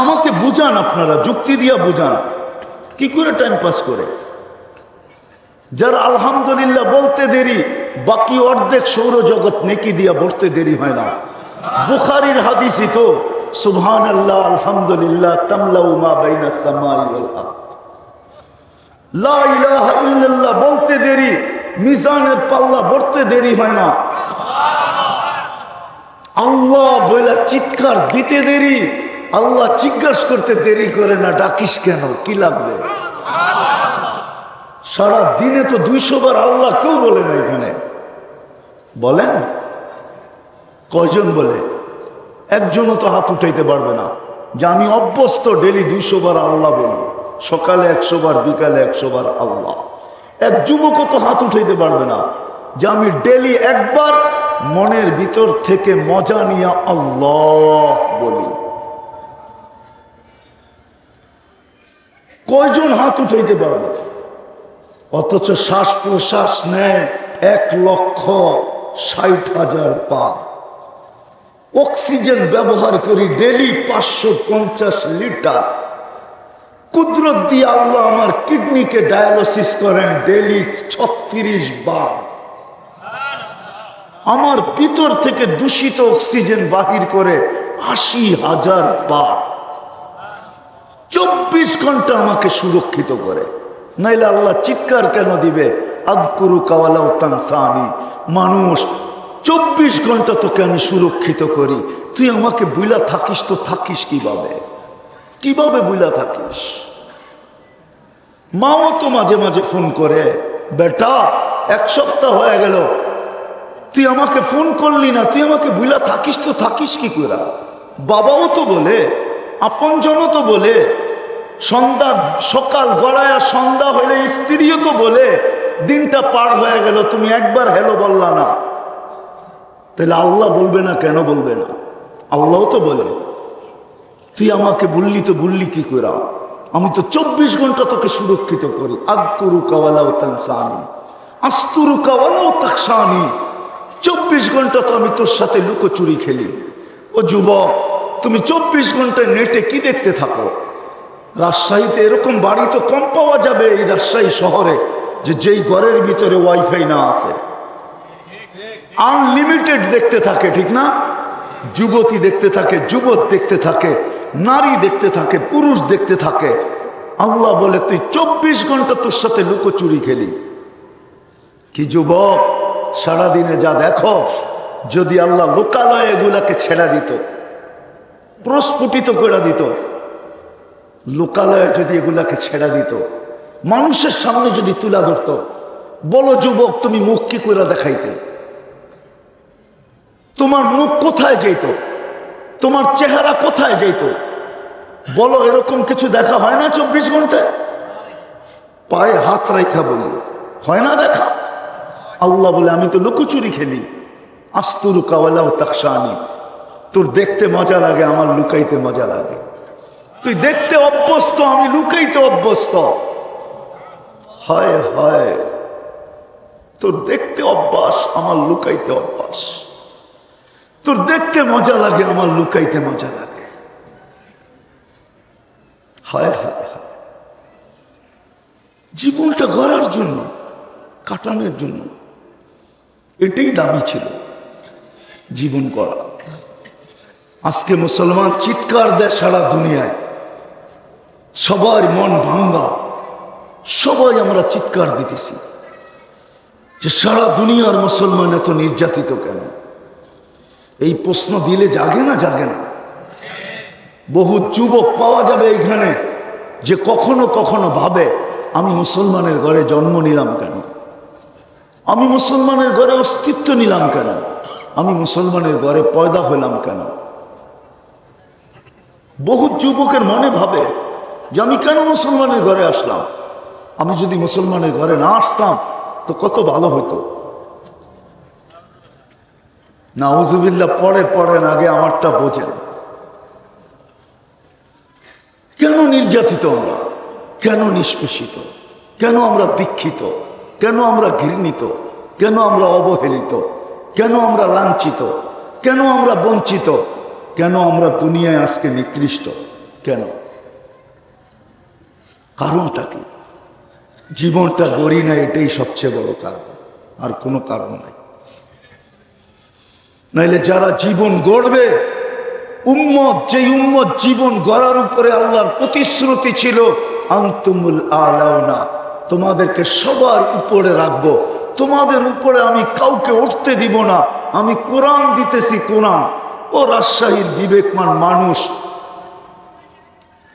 আমাকে বুঝান, আপনারা যুক্তি দিয়া বুঝান, কি করে টাইম পাস করে? যারা আলহামদুলিল্লাহ বলতে দেরি, বাকি অর্ধেক সৌরজগৎ নেকি দিয়া ভরতে দেরি হয় না। বুখারীর হাদিসই তো, সুবহানাল্লাহ আলহামদুলিল্লাহ তামলাউ মা বাইনাস সামাই ওয়াল আরদ। লা ইলাহা ইল্লাল্লাহ বলতে দেরি, মিজানের পাল্লা ভরতে দেরি হয় না। আল্লাহ বলে চিৎকার দিতে দেরি, আল্লাহ জিজ্ঞাসা করতে দেরি করে না, ডাকিস কেন, কি লাগবে? সারা দিনে তো 200 বার আল্লাহ কেউ বলে না এখানে, বলেন? কয়জন বলে? একজনও তো হাত উঠাইতে পারবে না যে আমি অভ্যস্ত ডেলি 200 বার আল্লাহ বলি, সকালে 100 বার, বিকালে 100 বার আল্লাহ। এক যুবকও তো হাত উঠাইতে পারবে না যে আমি ডেলি একবার মনের ভিতর থেকে মজা নিয়ে আল্লাহ বলি। কয়জন হাত উঠাইতে পারবে? অথচ শ্বাস প্রশ্বাস নেয় 1,60,000 পা। অক্সিজেন ব্যবহার করি ডেলি 550 লিটার। কুদরত দিয়ে আল্লাহ আমার কিডনিকে ডায়ালিসিস করেন ডেলি 36 বার। আমার ভিতর থেকে দূষিত অক্সিজেন বাহির করে 80,000 বার। 24 ঘন্টা আমাকে সুরক্ষিত করে, নাইলে আল্লাহ চিৎকার কেন দিবে? আযকুরু কাওয়ালাউ তানসানি। মানুষ 24 ঘন্টা তোকে আমি সুরক্ষিত করি, তুই আমাকে বুইলা থাকিস তো থাকিস কিভাবে? কিভাবে বুইলা থাকিস? মাও তো মাঝে মাঝে ফোন করে, বেটা 1 সপ্তাহ হয়ে গেল তুই আমাকে ফোন করলি না, তুই আমাকে বুইলা থাকিস তো থাকিস কি করে? বাবাও তো বলে, আপনজনও তো বলে, সন্ধ্যা সকাল গড়ায়া সন্ধ্যা হইলে স্ত্রীও তো বলে, দিনটা পার হয়ে গেল তুমি একবার হ্যালো বললা না। তাহলে আল্লাহ বলবে না কেন? বলবে না, আল্লাহ তো বলে। তুই আমাকে বললি তো বললি কি করে? আমি তো 24 ঘন্টা তোকে সুরক্ষিত করি। আযকুরু কাওয়ালাউ তানসানি। আস্তুরুকা ওয়ালাউ তাকশানি, 24 ঘন্টা তো আমি তোর সাথে লুকোচুরি খেলি। ও যুবক, তুমি 24 ঘন্টায় নেটে কি দেখতে থাকো? রাজশাহীতে এরকম বাড়ি তো কম পাওয়া যাবে এই রাজশাহী শহরে যে যেই ঘরের ভিতরে ওয়াইফাই না আছে। আনলিমিটেড দেখতে থাকে, ঠিক না? যুবতী দেখতে থাকে, যুবক দেখতে থাকে, নারী দেখতে থাকে, পুরুষ দেখতে থাকে। আল্লাহ বলে তুই 24 ঘন্টা তোর সাথে লুকোচুরি খেলি। কি যুবক, সারাদিনে যা দেখো, যদি আল্লাহ লোকালয়ে এগুলাকে ছেড়া দিত, প্রস্ফুটিত করে দিত, লোকালয়ে যদি এগুলাকে ছেড়া দিত, মানুষের সামনে যদি তুলা ধরত, বলো যুবক তুমি মুখ কি করে দেখাইতে? তোমার মুখ কোথায় যেত? তোমার চেহারা কোথায় যেত? বলো, এরকম কিছু দেখা হয় না 24 ঘন্টায়? পায়ে হাত রাখা বলি, হয় না দেখা? আল্লাহ বলে আমি তো লুকোচুরি খেলি। আস্তুরুকা ওয়ালাউ তাকশানি, তোর দেখতে মজা লাগে, আমার লুকাইতে মজা লাগে। তুই দেখতে অভ্যস্ত, আমি লুকাইতে অভ্যস্ত। হায় হায়, তোর দেখতে অভ্যাস, আমার লুকাইতে অভ্যাস। তোর দেখতে মজা লাগে, আমার লুকাইতে মজা লাগে। হায় হায় হায়, জীবনটা গড়ার জন্য, কাটানোর জন্য এটাই দাবি ছিল, জীবন গড়া। আজকে মুসলমান চিৎকার দেয় সারা দুনিয়ায়, সবার মন ভাঙ্গা, সবাই আমরা চিৎকার দিতেছি যে সারা দুনিয়ার মুসলমান এত নির্যাতিত কেন? এই প্রশ্ন দিলে জাগে না? জাগে না? বহু যুবক পাওয়া যাবে এইখানে যে কখনো কখনো ভাবে আমি মুসলমানের ঘরে জন্ম নিলাম কেন? আমি মুসলমানের ঘরে অস্তিত্ব নিলাম কেন? আমি মুসলমানের ঘরে পয়দা হইলাম কেন? বহু যুবকের মনে ভাবে যে আমি কেন মুসলমানের ঘরে আসলাম? আমি যদি মুসলমানের ঘরে না আসতাম তো কত ভালো হতো। নাউজুবিল্লাহ, পড়েন, আগে আমারটা বোঝেন। কেন নির্যাতিত আমরা? কেন নিষ্পেষিত? কেন আমরা দীক্ষিত? কেন আমরা ঘৃণিত? কেন আমরা অবহেলিত? কেন আমরা লাঞ্ছিত? কেন আমরা বঞ্চিত? কেন আমরা দুনিয়ায় আজকে নিকৃষ্ট? কেন? কারণটা কি? জীবনটা গড়ি না, এটাই সবচেয়ে বড় কারণ, আর কোনো কারণ নাই। নাইলে যারা জীবন গড়বে, উম্মত, যেই উম্মত জীবন গড়ার উপরে আল্লাহর প্রতিশ্রুতি ছিল আনতুমুল আলাউনা, তোমাদেরকে সবার উপরে রাখবো, তোমাদের উপরে আমি কাউকে উঠতে দিব না, আমি কোরআন দিতেছি, কোরআন। ও রাজশাহীর বিবেকমান মানুষ,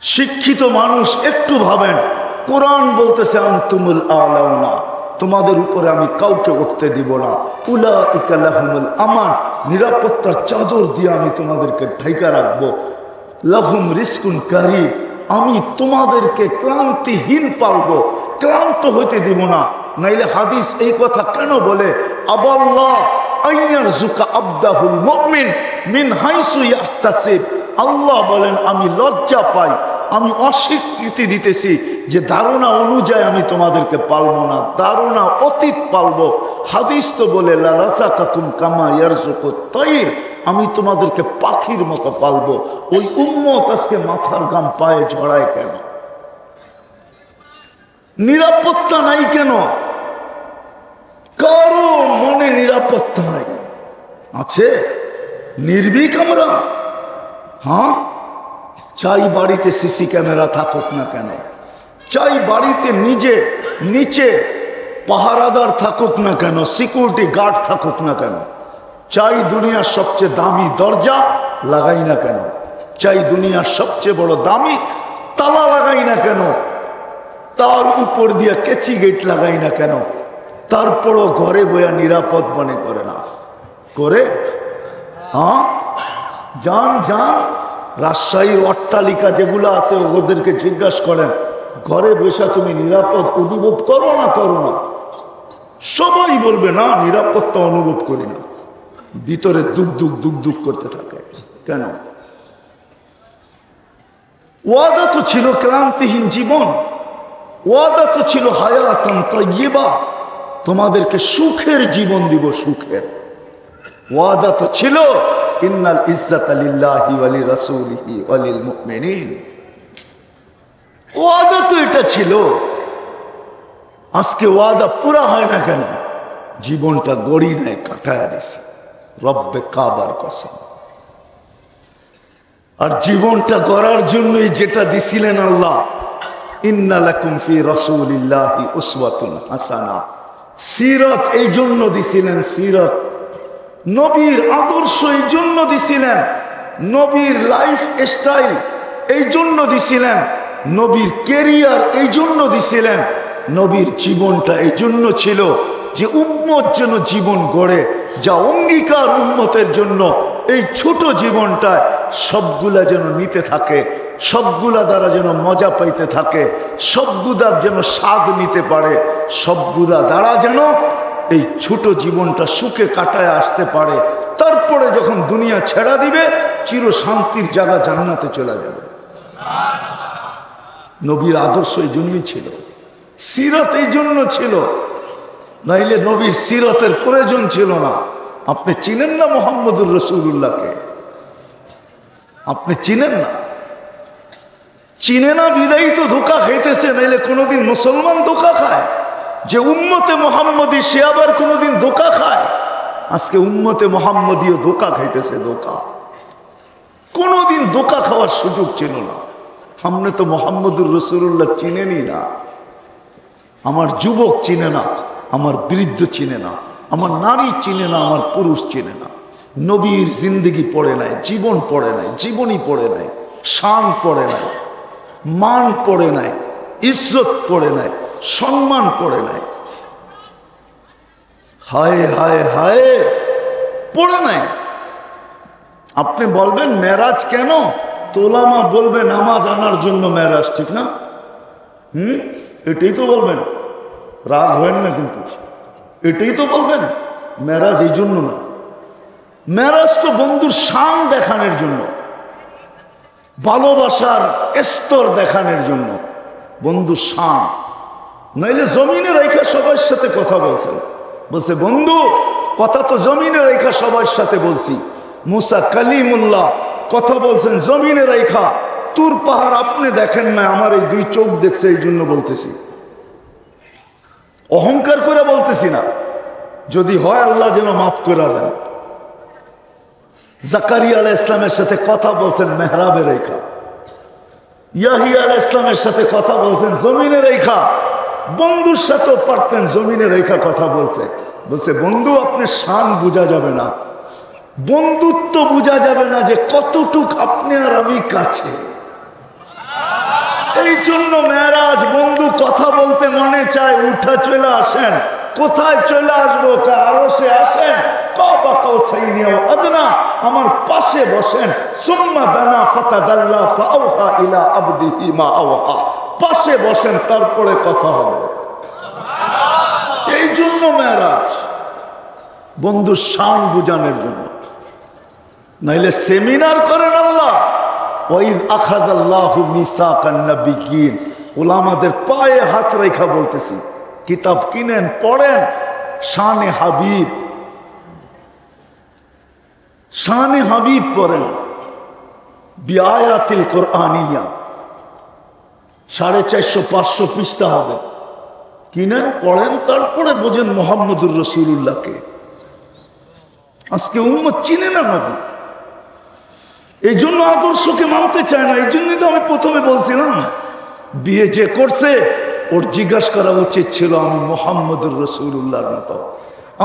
শিক্ষিত মানুষ, একটু ভাবেন, কোরআন বলতেছে আনতুমুল আলাউনা, তোমাদের উপরে আমি কাউকে উঠতে দিব না। উলাইকা লাহুমুল আমান, নিরাপত্তার চাদর দিয়ে আমি তোমাদেরকে ঢাকা রাখবো। লাহুম রিজকুন কারীম, আমি তোমাদেরকে ক্লান্তিহীন পালবো, ক্লান্ত হইতে দিব না। নাইলে হাদিস এই কথা কেন বলে? আবাল্লাহ আইয়ারযুকা আবদাহুল মুমিন মিন হাইসু ইয়াহতাসিব, আল্লাহ বলেন আমি লজ্জা পাই, আমি অস্বীকৃতি দিতেছি যে ধারণা অনুযায়ী আমি তোমাদেরকে পালবো না, ধারণা অতীত পালবো। হাদিস তো বলে লা রাযাকাকুম কামা ইয়ারযুকুত তাইর, আমি তোমাদেরকে পাখির মতো পালবো। ওই উম্মত আজকে মাথার ঘাম পায়ে ঝরায় কেন? নিরাপত্তা নাই কেন? কারো মনে নিরাপত্তা নাই। আছে নির্ভীক আমরা? হ্যাঁ, চাই বাড়িতে সিসি ক্যামেরা থাকুক না কেন, চাই বাড়িতে নিচে পাহারাদার থাকুক না কেন, সিকিউরিটি গার্ড থাকুক না কেন, চাই দুনিয়ার সবচেয়ে দামি দরজা লাগাই না কেন, চাই দুনিয়ার সবচেয়ে বড় দামি তালা লাগাই না কেন, তার উপর দিয়ে কেচি গেট লাগাই না কেন, তারপরও ঘরে বয়া নিরাপদ মনে করে না? করে? হ্যাঁ, যান রাজশাহীর অট্টালিকা যেগুলো আছে ওদেরকে জিজ্ঞাসা করেন, ঘরে বসে তুমি নিরাপদ অনুভব করো না? করো না? সবাই বলবে না, নিরাপত্তা অনুভব করি না। ভিতরে দুক করতে থাকে কেন? ওয়াদা তো ছিল ক্লান্তিহীন জীবন, ওয়াদা তো ছিল হায়াতান তাইয়্যিবা, তোমাদেরকে সুখের জীবন দিব, সুখের। ওয়াদা তো ছিল, ইন্নাল ইজ্জাতা লিল্লাহি ওয়া লিরাসূলিহি ওয়া লিল মুমিনিন। ওয়াদা তো এটা ছিল। আজকে ওয়াদা পুরা হয় না কেন? জীবনটা গড়ি নেয়, কাটায়া দিছে রব্বে কাবার কসম। আর জীবনটা গড়ার জন্যই যেটা দিছিলেন আল্লাহ, ইন্না লাকুম ফি রাসূলিল্লাহি উসওয়াতুন হাসানা। সিরাত এই জন্য দিছিলেন, সিরাত নবীর আদর্শ এই জন্য দিছিলেন, নবীর লাইফ স্টাইল এই জন্য দিছিলেন, নবীর কেরিয়ার এই জন্য দিছিলেন, নবীর জীবনটা এই জন্য ছিল যে উম্মত যেন জীবন গড়ে। যা অঙ্গীকার উম্মতের জন্য এই ছোট জীবনটায় সবগুলা যেন নিতে থাকে, সবগুলা দ্বারা যেন মজা পাইতে থাকে, সবগুলার যেন স্বাদ নিতে পারে, সবগুলা দ্বারা যেন এই ছোট জীবনটা সুখে কাটায় আসতে পারে। তারপরে যখন দুনিয়া ছেড়া দিবে, চির শান্তির জায়গা জান্নাতে চলে যাবে। নবীর আদর্শ এই জন্যই ছিল, সিরত এই জন্য ছিল, নাইলে নবীর সিরতের প্রয়োজন ছিল না। আপনি চিনেন না মুহাম্মদুর রাসূলুল্লাহকে? আপনি চিনেন না, চিনে না বিদায়ী তো ধোঁকা খাইতেছে, নাইলে কোনোদিন মুসলমান ধোঁকা খায়? যে উম্মতে মুহাম্মদী সে আবার কোনোদিন ধোঁকা খায়? আজকে উম্মতে মুহাম্মদীও ধোঁকা খাইতেছে, ধোঁকা। কোনোদিন ধোঁকা খাওয়ার সুযোগ ছিল না। সামনে তো মুহাম্মদুর রাসূলুল্লাহ চিনেনই না। আমার যুবক চিনে না, আমার বৃদ্ধ চিনে না, আমার নারী চিনে না, আমার পুরুষ চিনে না। নবীর জিন্দেগি পড়ে নাই, জীবন পড়ে নাই, জীবনী পড়ে নাই, শান পড়ে নাই, মান পড়ে নাই, ইজ্জত পড়ে নাই, সম্মান পড়ে নাই। হায় হায় হায়, পড়ে নাই। আপনি বলবেন মেরাজ কেন? তোলামা বলবে নামাজ আনার জন্য মেরাজ, ঠিক না? এটাই তো বলবেন, রাগ হয় না কিন্তু, এটাই তো বলবেন। মেরাজ এই জন্য না, মেরাজ তো বন্ধুর শান দেখানোর জন্য, ভালোবাসার স্তর দেখানোর জন্য বন্ধুর শান। নাইলে জমিনে রেখা সবার সাথে কথা বলছেন, বলছে বন্ধু কথা তো জমিনে রেখা সবার সাথে বলছি। মুসা কালিমুল্লাহ কথা বলছেন জমিনে রেখা, তুর পাহাড় আপনি দেখেন না, আমার এই দুই চোখ দেখছে, এই জন্য বলতেছি। অহংকার করে বলতেছি না, যদি হয় আল্লাহ যেন মাফ করে দেন। জাকারিয়া আলাইহিস ইসলামের সাথে কথা বলছেন মেহরাবে রেখা, ইয়াহিয়া আলাইহিস ইসলামের সাথে কথা বলছেন জমিনে রেখা, বন্ধুর সাথেও পারতেন জমিনে রেখা কথা বলছে। বলছে বন্ধু আপনি শান বোঝা যাবে না, বন্ধুত্ব বোঝা যাবে না যে কতটুক আপনি আর আমি কাছে। এই জন্য মেরাজ, বন্ধু কথা বলতে মনে চায়, উঠা চলে আসেন। কোথায় চলে আসবো? আরো সে আসেন, আমার পাশে বসেন। সুম্মা দানা ফাতাদাল্লা ফাআওহা ইলা আবদিহি মা আওহা, পাশে বসেন, তারপরে কথা হবে। এই জন্য মেরাজ, বন্ধুর শান বুঝানোর জন্য। নাইলে সেমিনার করেন আল্লাহ, ওয়াইদ আখাযাল্লাহু মিসাকান নাবিয়্যিন, উলামাদের পায়ে হাত রেখা বলতেছি, কিতাব কিনেন, পড়েন। শানে হাবিব, শানে হাবিব পড়েন, বিআয়াতিল কোরআনিয়া, 450-500 পৃষ্ঠা হবে, কিনেন, পড়েন, তারপরে বোঝেন মুহাম্মদুর রাসূলুল্লাহকে। আজকে উম্মত চিনে না নবী, এই জন্য আদর্শকে মানতে চায় না। এই জন্যই তো আমি প্রথমে বলছিলাম, বিয়ে যে করছে ওর জিজ্ঞাসা করা উচিত ছিল আমি মুহাম্মদুর রাসূলুল্লাহর মতো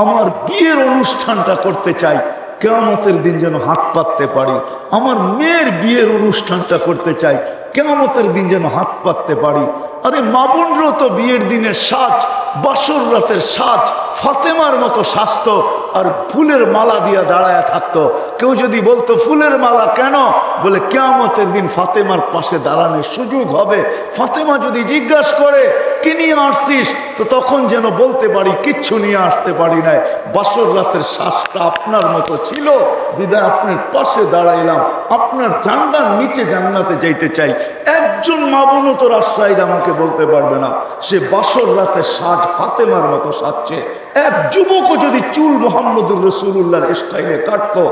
আমার বিয়ের অনুষ্ঠানটা করতে চাই, কিয়ামতের দিন যেন হাত পাততে পারি। আমার মেয়ের বিয়ের অনুষ্ঠানটা করতে চাই, কিয়ামতের দিন যেন হাত পাততে পারি। আরে মা বোনরাও তো বিয়ের দিনের সাজ, বাসর রাতের সাজ, ফাতেমার মতো সাজতো আর ফুলের মালা দিয়া দাঁড়ায় থাকতো। কেউ যদি বলতো ফুলের মালা কেন, বলে কিয়ামতের দিন ফাতেমার পাশে দাঁড়ানোর সুযোগ হবে। ফাতেমা যদি জিজ্ঞাসা করে কি নিয়ে আসছিস? তো তখন যেন বলতে পারি কিচ্ছু নিয়ে আসতে পারি নাই, বাসর রাতের শ্বাসটা আপনার মতো ছিল, বিদায় আপনার পাশে দাঁড়াইলাম, আপনার জানলার নিচে জান্নাতে যাইতে চাই। একজন মা বোনও তো রাজশাহীর আমাকে বলতে পারবে না সে বাসর রাতে ষাট ফাতেমার মতো সাজছে। এক যুবকও যদি চুল মোহাম্মদুর রসুল্লাহর স্টাইলে কাটতো,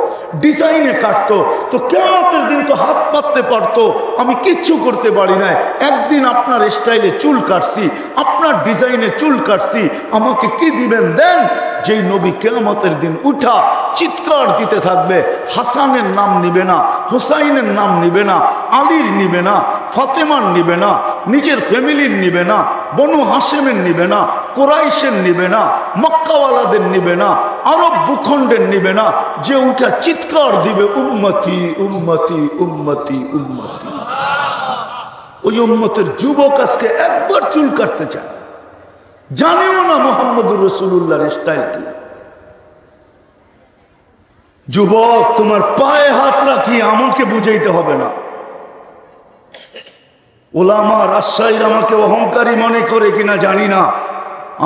ডিজাইনে কাটতো, তো কিয়ামতের দিন তো হাত পাততে পারতো। আমি কিচ্ছু করতে পারি নাই, একদিন আপনার স্টাইলে চুল কাটছি, আপনার ডিজাইনে চুল কাটছি, আমাকে কি দিবেন দেন। যেই নবী কিয়ামতের দিন উঠা চিৎকার দিতে থাকবে, হাসানের নাম নিবে না, হুসাইনের নাম নিবে না, আলীর নিবে না, ফাতেমার নিবে না, নিজের ফ্যামিলির নিবে না, বনু হাসেমের নিবে না, কোরাইশের নিবে না, মক্কাওয়ালাদের নিবে না, আরব ভূখণ্ডের নিবে না, যে উঠা চিৎকার দিবে উম্মতি উম্মতি উম্মতি উম্মতি। ওই উম্মতের যুবক আজকে একবার চুল কাটতে চায়, জানেও না মুহাম্মদুর রাসূলুল্লাহর স্টাইল কি। যুবক, তোমার পায়ে হাত রাখি, আমাকে বুঝাইতে হবে না। ওলামা রাজশাহীর আমাকে অহংকারী মনে করে কিনা জানি না,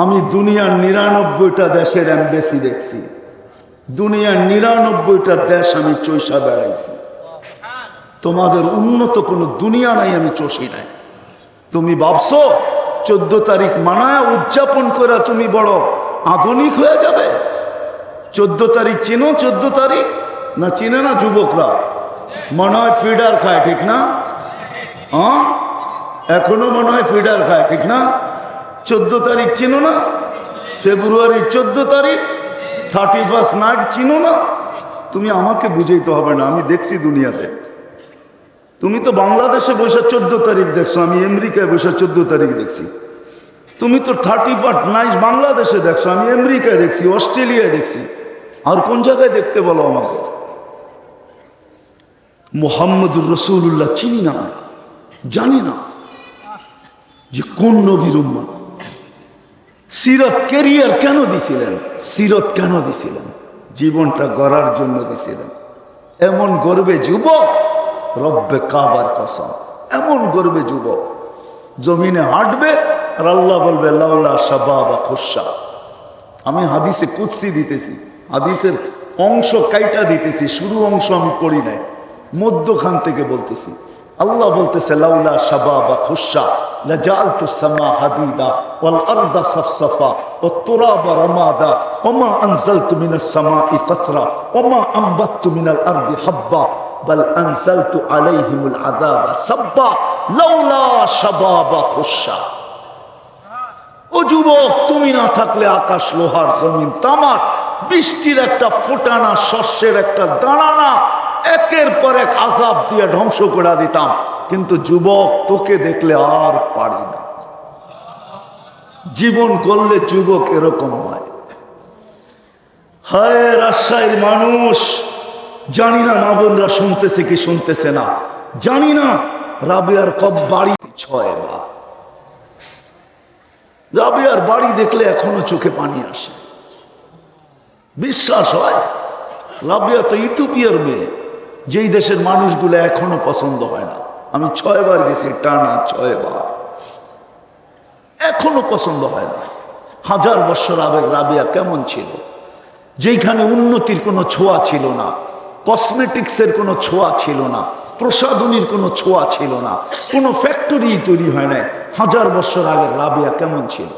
আমি দুনিয়ার 99টা দেশের এমবেসি দেখছি, দুনিয়ার 99টা দেশ আমি চৈষা বেড়াইছি। তোমাদের উন্নত কোনো দুনিয়া নাই আমি চষি নাই। তুমি ভাবছো 14 তারিখ মানায় উদযাপন করে তুমি বড় আধুনিক হয়ে যাবে? 14 তারিখ চিনো? 14 তারিখ না চিনে না যুবকরা? মনে হয় ফিডার খায়, ঠিক না? হ্যাঁ, এখনো মনে হয় ফিডার খায়, ঠিক না? 14 তারিখ চিনো না? ফেব্রুয়ারির 14 তারিখ 31st নাইট চিনো না? তুমি আমাকে বুঝাইতে হবে না, আমি দেখছি দুনিয়াতে। তুমি তো বাংলাদেশে বসে 14 তারিখ দেখছো, আমি আমেরিকায় বসে 14 তারিখ দেখছি। তুমি তো 31st নাইট বাংলাদেশে দেখছো, আমি আমেরিকায় দেখছি, অস্ট্রেলিয়ায় দেখছি। আর কোন জায়গায় দেখতে বলো আমাকে? মুহাম্মদুর রাসূলুল্লাহ চিনি না আমরা, জানি না যে কোন নবীর উম্মত। সিরত ক্যারিয়ার কেন দিছিলেন? সিরত কেন দিছিলেন? জীবনটা গড়ার জন্য দিছিলেন। এমন গর্বে যুবক, রব্বে কাবার কসম, এমন গর্বে যুবক জমিনে হাঁটবে আর আল্লাহ বলবে লাউলা শাবাবা খুশা। আমি হাদিসে কুদসি দিতেছি, হাদিসের অংশ কাইটা দিতেছি, শুরু অংশ আমি পড়ি নাই, মধ্যখান থেকে বলতেছি। আল্লাহ বলতেছে লাউলা শাবাবা খুশা লাজালতু সামা হাদিদা ওয়াল আরদা সাফসাফা ওয়াত তুরাবা রামাদা ওমা আনজালতু মিনাস সামাই কাতরা ওমা আমবাততু মিনাল আরদি হাব্বা বাল আনজালতু আলাইহিমুল আযাবা সাব্বা লাউলা শাবাবা খুশা। ও যুবক, তুমি না থাকলে আকাশ লোহার, জমিন তামাক, বৃষ্টির একটা ফোটানা, শস্যের একটা দাঁড়ানা একের পর এক আযাব দিয়ে ধ্বংস করে দিতাম। কিন্তু যুবক, তোকে দেখলে আর পারি না। জীবন করলে যুবক এরকম হয়। হায় রাজশাহীর মানুষ, জানি না মা বোনরা শুনতেছে কি শুনতেছে না জানি না। রাবিয়ার কব বাড়ি 6 বার। রাবিয়ার বাড়ি দেখলে এখনো চোখে পানি আসে, বিশ্বাস হয়। রাবিয়া তো ইথিওপিয়ার মেয়ে, যেই দেশের মানুষগুলো এখনো পছন্দ হয় না। আমি 6 বার গেছি, টানা 6 বার, এখনো পছন্দ হয় না। 1000 বছর আগের রাবিয়া কেমন ছিল, যেইখানে উন্নতির কোনো ছোঁয়া ছিল না, কসমেটিক্সের কোনো ছোঁয়া ছিল না, প্রসাধনীর কোনো ছোঁয়া ছিল না, কোনো ফ্যাক্টরি তৈরি হয় নাই। 1000 বছর আগের রাবিয়া কেমন ছিল।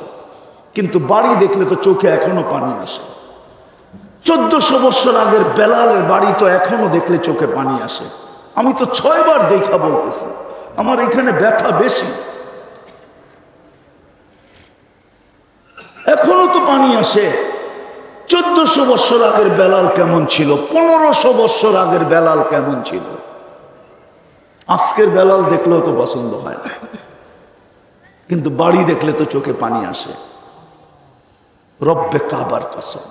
কিন্তু বাড়ি দেখলে তো চোখে এখনো পানি আসে। 1400 বছর আগের বেলালের বাড়ি তো এখনো দেখলে চোখে পানি আসে। আমি তো 6 বার দেখা বলতেছি, আমার এখানে ব্যথা বেশি, এখনো তো পানি আসে। 1400 বছর আগের বেলাল কেমন ছিল, 1500 বছর আগের বেলাল কেমন ছিল। আজকের বেলাল দেখলেও তো পছন্দ হয় না, কিন্তু বাড়ি দেখলে তো চোখে পানি আসে। রব্বে কাবার কসম,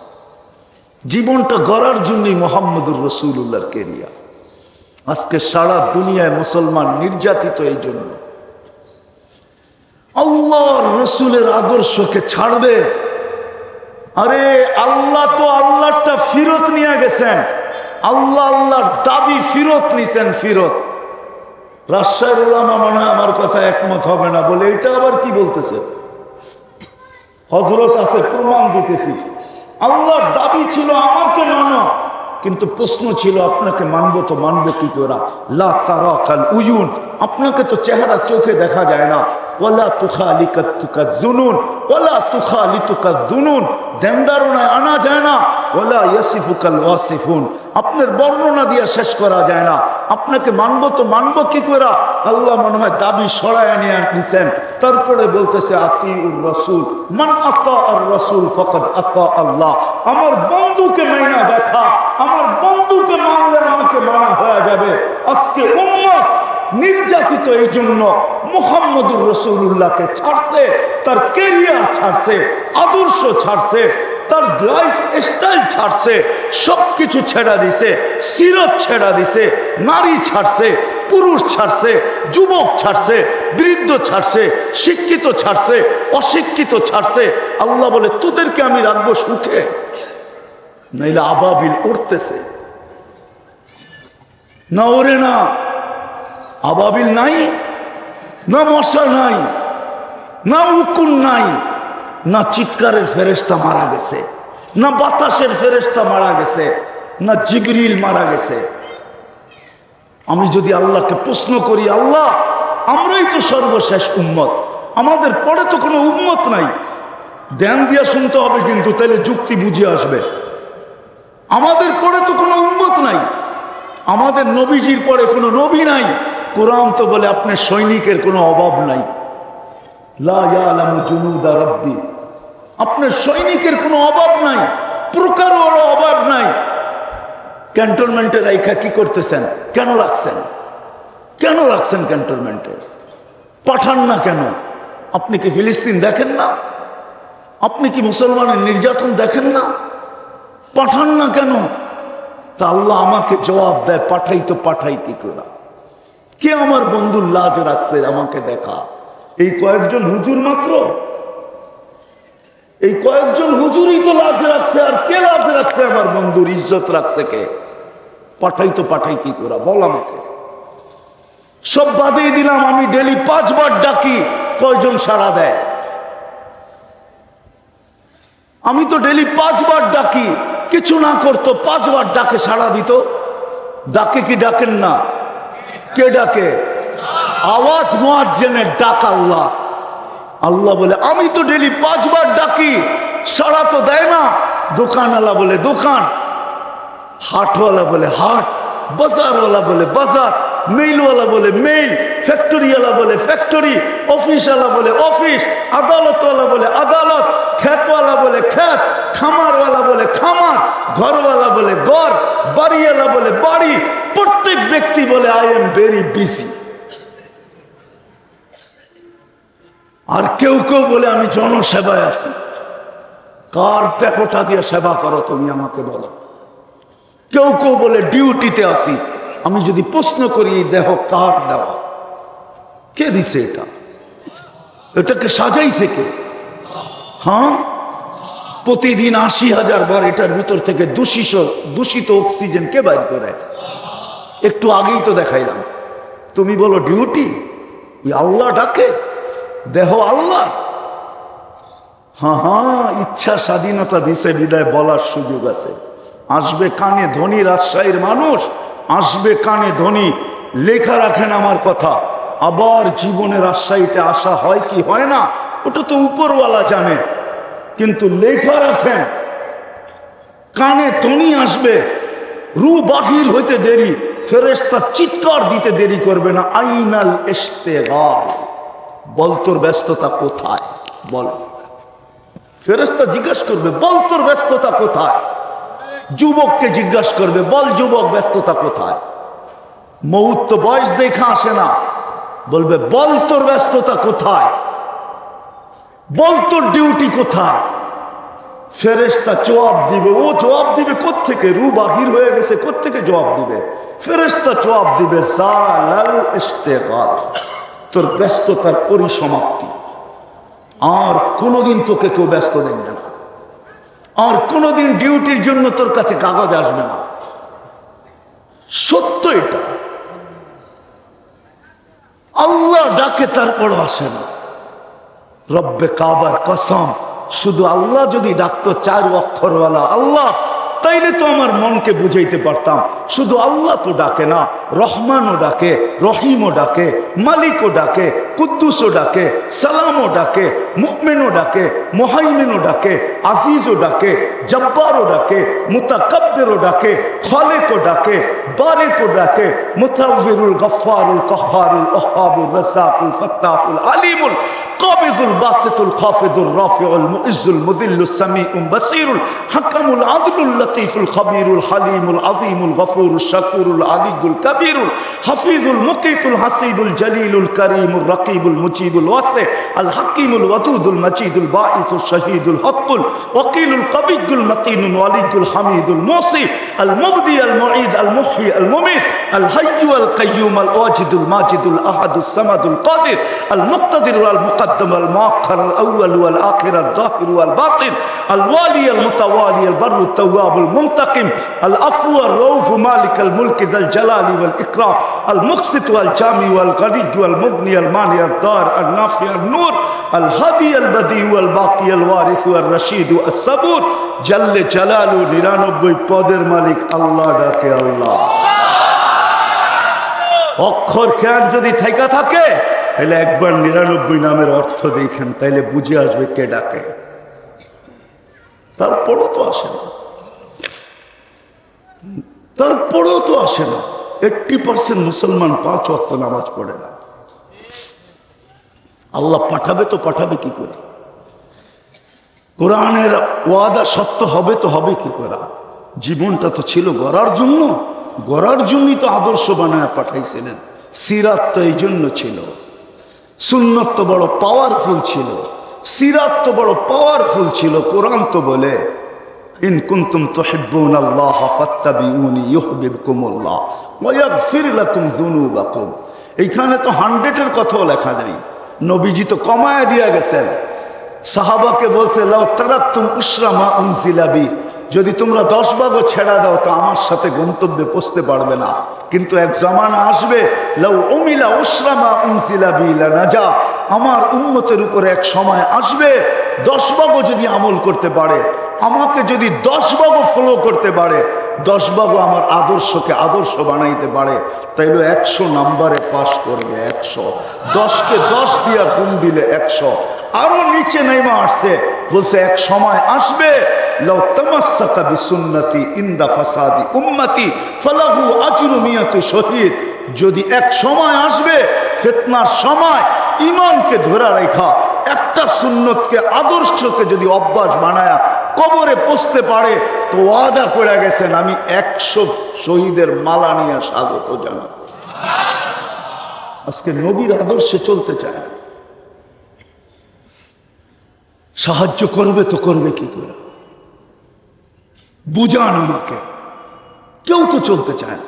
জীবনটা গড়ার জন্যই মুহাম্মদুর রাসূলুল্লাহর কেরিয়া। আজকে সারা দুনিয়ায় মুসলমান নির্যাতিত এই জন্য। আল্লাহর রসুলের আদর্শকে ছাড়বে। আরে আল্লাহ তো আল্লাহটা ফিরত নিয়ে গেছেন, আল্লাহ আল্লাহর দাবি ফিরত নিছেন, ফিরত। রাজশাহীর উলামা মনে হয় আমার কথা একমত হবে না, বলে এটা আবার কি বলতেছে? হযরত আছে, প্রমাণ দিতেছি। আল্লাহর দাবি ছিল আমাকে মানো, কিন্তু প্রশ্ন ছিল আপনাকে মানবো তো মানবো কি করে? লা তারাকাল উয়ুন, আপনাকে তো চেহারা চোখে দেখা যায় না। ওয়ালা তুখালিকাতুকা জুনুন ওয়ালা তুখালিতুকা দুনুন, দেনদারনায় আনা যায় না। ওয়ালা ইয়াসিফুকাল ওয়াসিফুন, আপনার বর্ণনা দিয়ে শেষ করা যায় না। আপনাকে মানবো তো মানবো কি করে? আল্লাহ মনে হয় দাবি সরায় নিয়ে নিছেন। তারপরে বলতেছে আতিউর রাসূল, মান আতা আর রাসূল ফাকাদ আতা আল্লাহ। আমার বন্ধুকে মাইনা দেখা, আমার বন্ধুকে মানলে আমাকে মানা হয়ে যাবে। আজকে উম্মত নির্যাতিত এই জন্য মুহাম্মদুর রাসূলুল্লাহকে ছাড়ছে, তার ক্যারিয়ার ছাড়ছে, আদর্শ ছাড়ছে, তার লাইফ স্টাইল ছাড়ছে, সবকিছু ছেড়া দিছে, সিরত ছেড়া দিছে, নারী ছাড়ছে, পুরুষ ছাড়ছে, যুবক ছাড়ছে, বৃদ্ধ ছাড়ছে, শিক্ষিত ছাড়ছে, অশিক্ষিত ছাড়ছে। আল্লাহ বলে তোদেরকে আমি রাখবো সুখে, নাইলে আবাবিল উঠতেছে না। ওরে না, আবাবিল নাই, না মশা নাই, না উকুন নাই, না চিৎকারের ফেরেশতা মারা গেছে, না বাতাসের ফেরেশতা মারা গেছে, না জিবরিল মারা গেছে। আমি যদি আল্লাহকে প্রশ্ন করি, আল্লাহ আমরাই তো সর্বশেষ উম্মত, আমাদের পরে তো কোনো উম্মত নাই, ধ্যান দিয়া শুনতে হবে কিন্তু, তাহলে যুক্তি বুঝে আসবে। আমাদের পরে তো কোনো উম্মত নাই, আমাদের নবীজির পরে কোনো নবী নাই। কোরআন তো বলে আপনার সৈনিকের কোনো অভাব নাই। লা ইয়ালামু জুনুদা রাব্বি, আপনার সৈনিকের কোনো অভাব নাই, প্রকারও অভাব নাই। ক্যান্টনমেন্টে রাইখা কি করতেছেন? কেন রাখছেন? কেন রাখছেন ক্যান্টনমেন্টে? পাঠান না কেন? আপনি কি ফিলিস্তিন দেখেন না? আপনি কি মুসলমানের নির্যাতন দেখেন না? পাঠান না কেন? তা আল্লাহ আমাকে জবাব দেয়, পাঠাই তো পাঠাই কি করে? কে আমার বন্ধুর লাজ রাখছে আমাকে দেখা? এই কয়েকজন হুজুর মাত্র, এই কয়েকজন হুজুরই তো লাজ রাখছে। আর কে লাজ রাখছে? আমার বন্ধুর ইজ্জত রাখছে কে? পাঠাই তো পাঠাই কি করে বল আমাকে। সব বাদেই দিলাম, আমি ডেলি 5 বার ডাকি, কয়জন সাড়া দেয়? আমি তো ডেলি 5 বার ডাকি, কিছু না করতো, 5 বার ডাকে সাড়া দিত। ডাকে কি ডাকেন না? কে ডাকে? আওয়াজ মুয়াজ্জিনের ডাক আল্লাহ। আল্লাহ বলে আমি তো ডেলি 5 বার ডাকি, সাড়া তো দেয় না। দোকানওয়ালা বলে দোকান, হাটওয়ালা বলে হাট, বাজারওয়ালা বলে বাজার, মেইলওয়ালা বলে মেইল, ফ্যাক্টরিওয়ালা বলে ফ্যাক্টরি, অফিসওয়ালা বলে অফিস, আদালতওয়ালা বলে আদালত, ক্ষেতওয়ালা বলে ক্ষেত, খামারওয়ালা বলে খামার, ঘরওয়ালা বলে ঘর, বাড়িওয়ালা বলে বাড়ি। প্রত্যেক ব্যক্তি বলে আই এম ভেরি বিজি। আর কেউ কেউ বলে আমি জনসেবায় আছি। কার পেকোটা দিয়ে সেবা করো তুমি আমাকে বলো? কেউ কেউ বলে ডিউটিতে আছি। আমি যদি প্রশ্ন করি এই দেহ কার দেওয়া? কে দিছে এটা? এটাকে সাজাইছে কে? হ্যাঁ, প্রতিদিন 80,000 বার এটার ভিতর থেকে দূষিত অক্সিজেন কে বাইর করে? একটু আগেই তো দেখাইলাম। তুমি বলো ডিউটি? আল্লাহ ডাকে, দেহ আল্লাহ। হ্যাঁ হ্যাঁ, ইচ্ছা স্বাধীনতা দিছে বিদায় বলার সুযোগ আছে। আসবে কানে ধনী রাজশাহীর মানুষ, আসবে কানে ধনী। লেখা রাখেন আমার কথা, আবার জীবনে রাজশাহীতে আসা হয় কি হয় না ওটা তো উপরওয়ালা জানে, কিন্তু লেখা রাখেন কানে ধনী আসবে। রু বাহির হইতে দেরি, ফেরেশতা চিৎকার দিতে দেরি করবে না। আইনাল ইশতেগাল, বল তোর ব্যস্ততা কোথায়? বল। ফেরেশতা জিজ্ঞাসা করবে বল তোর ব্যস্ততা কোথায়? যুবককে জিজ্ঞাসা করবে বল যুবক ব্যস্ততা কোথায়? মউত তো বয়স দেখা আসে না, বলবে বল তোর ব্যস্ততা কোথায়, বল তোর ডিউটি কোথায়। ফেরেশতা জবাব দিবে, ও জবাব দিবে কোত্থেকে? রু বাহির হয়ে গেছে, কোত্থেকে জবাব দিবে? ফেরেশতা জবাব দিবে জালাল ইশতেগাল, তোর ব্যস্ততার পরিসমাপ্তি। আর কোনোদিন তোকে কেউ ব্যস্ত দেখবে না, আর কোনোদিন ডিউটির জন্য তোর কাছে কাগজ আসবে না। সত্য এটা। আল্লাহ ডাকে তারপরও আসে না। রব্বে কাবার কসম, শুধু আল্লাহ যদি ডাকতো 4 অক্ষরওয়ালা আল্লাহ, তাইলে তো আমার মনকে বুঝাইতে পারতাম। শুধু আল্লাহ তো ডাকে না, রহমানও ডাকে, রহিমও ডাকে, মালিকও ডাকে, কুদ্দুসও ডাকে, সালামও ডাকে, মুমিনও ডাকে, মুহাইমিনও ডাকে, আজিজও ডাকে, জব্বারও ডাকে, মুতাকাব্বিরও ডাকে, খালিকও ডাকে, বারিকও ডাকে, মুতাওয়িরুল গফফারুল কাহ্হারুল ওয়াহ্হাবুর রাজ্জাকুল ফাত্তাহুল আলিমুল কাবিদুল বাসিতুল খাফিদুর রাফিউল মুইজ্জুল মুদিল্লুস সামিউল বাসীরুল হাকামুল আদলুল লতীফুল খবীরুল হালিমুল আযীমুল গফুরুশ শাকুরুল আলিয়ুল কবীরুল হাফিজুল মুকিতুল হাসিবুল জলিলুল করিমুর রকিবুল মুজিবুল ওয়াসি আল হাকিমুল ওয়াদুদুল মজিদুল বাঈসুশ শহীদুল হকুল ওয়াকিলুল কবিয়ুল মতিনুল ওয়ালিদুল হামিদুল মুসি আল মুবদি আল মুঈদ আল মুহয়ি আল মুমিত আল হাইয়্যু আল কাইয়্যুম আল ওয়াজিদুল মাজিদুল আহাদুস সামাদুল কাদির আল মুক্তাদির আল মুকদ্দম আল মুআখ্খার আল আউয়াল ওয়াল আখির আল যাহির ওয়াল বাতিন আল ওয়ালি আল মুতাওয়ালি আল বাররু التواب المنتقم العفو الرؤوف مالك الملك ذا الجلال والإكرام المقسط والجامع والغني والمغني المانع الدار النافع النور الهادي البديع والباقي الوارث والرشيد الصبور جل جلاله 99 পদের মালিক আল্লাহ ডাকে আল্লাহ। অক্ষর খেয়াল যদি থাকা থাকে তাহলে একবার 99 নামের অর্থ দেখেন, তাইলে বুঝে আসবে কে ডাকে। তারপরও তো আসে না, তারপরেও তো আসে না। 80% মুসলমান 5 ওয়াক্ত নামাজ পড়ে না। আল্লাহ পাঠাবে তো পাঠাবে কি করে? কোরআনের ওয়াদা সত্য হবে তো হবে কি করে? জীবনটা তো ছিল গড়ার জন্য, গড়ার জন্যই তো আদর্শ বানায় পাঠাইছিলেন। সিরাত তো এই জন্য ছিল, সুন্নত তো বড় পাওয়ারফুল ছিল, সিরাত তো বড় পাওয়ারফুল ছিল। কোরআন তো বলে ইন কুনতুম তুহিব্বুনাল্লাহ ফাত্তাবিউনি ইউহিব্বুকুমুল্লাহ ওয়া ইয়াগফির লাকুম যুনুবাকুম। এইখানে তো 100-এর কথাও লেখা যায়। নবীজি তো কমায় দিয়া গেছেন, সাহাবাকে বলছে লাউ তারাকতুম উশরা মা উনজিলা বি, যদি তোমরা 10 ভাগও ছেড়া দাও তো আমার সাথে গন্তব্যে পৌঁছতে পারবে না। কিন্তু এক জামানা আসবে লাউ উমিলা উশরা মা উনজিলা বি লানাজা, আমার উম্মতের উপরে এক সময় আসবে 10 ভাগও যদি আমল করতে পারে, আমাকে যদি 10 ভাগও ফলো করতে পারে, 10 ভাগও আমার আদর্শকে আদর্শ বানাইতে পারে, তাইলে 100 নাম্বারে পাশ করবে। 100, 10কে 10 দিয়া গুণ দিলে 100। আরো নিচে নেমে আসছে, বলছে এক সময় আসবে লাউ তামাসসাকা বিসুন্নতি ইনদা ফাসাদি উম্মতি ফালাহু আজরু মিয়াতু শহীদ। যদি এক সময় আসবে ফিতনার সময়, ঈমানকে ধরে রাখা, একটা সুন্নতকে আদর্শকে যদি অভ্যাস বানায়া কবরে পৌঁছতে পারে, তো ওয়াদা করে গেছেন আমি 100 শহীদের মালা নিয়ে স্বাগত জানাবো। আজকে নবীর আদর্শে চলতে চায় না। সাহায্য করবে তো করবে কি করে? বুঝান আমাকে। কেউ তো চলতে চায় না,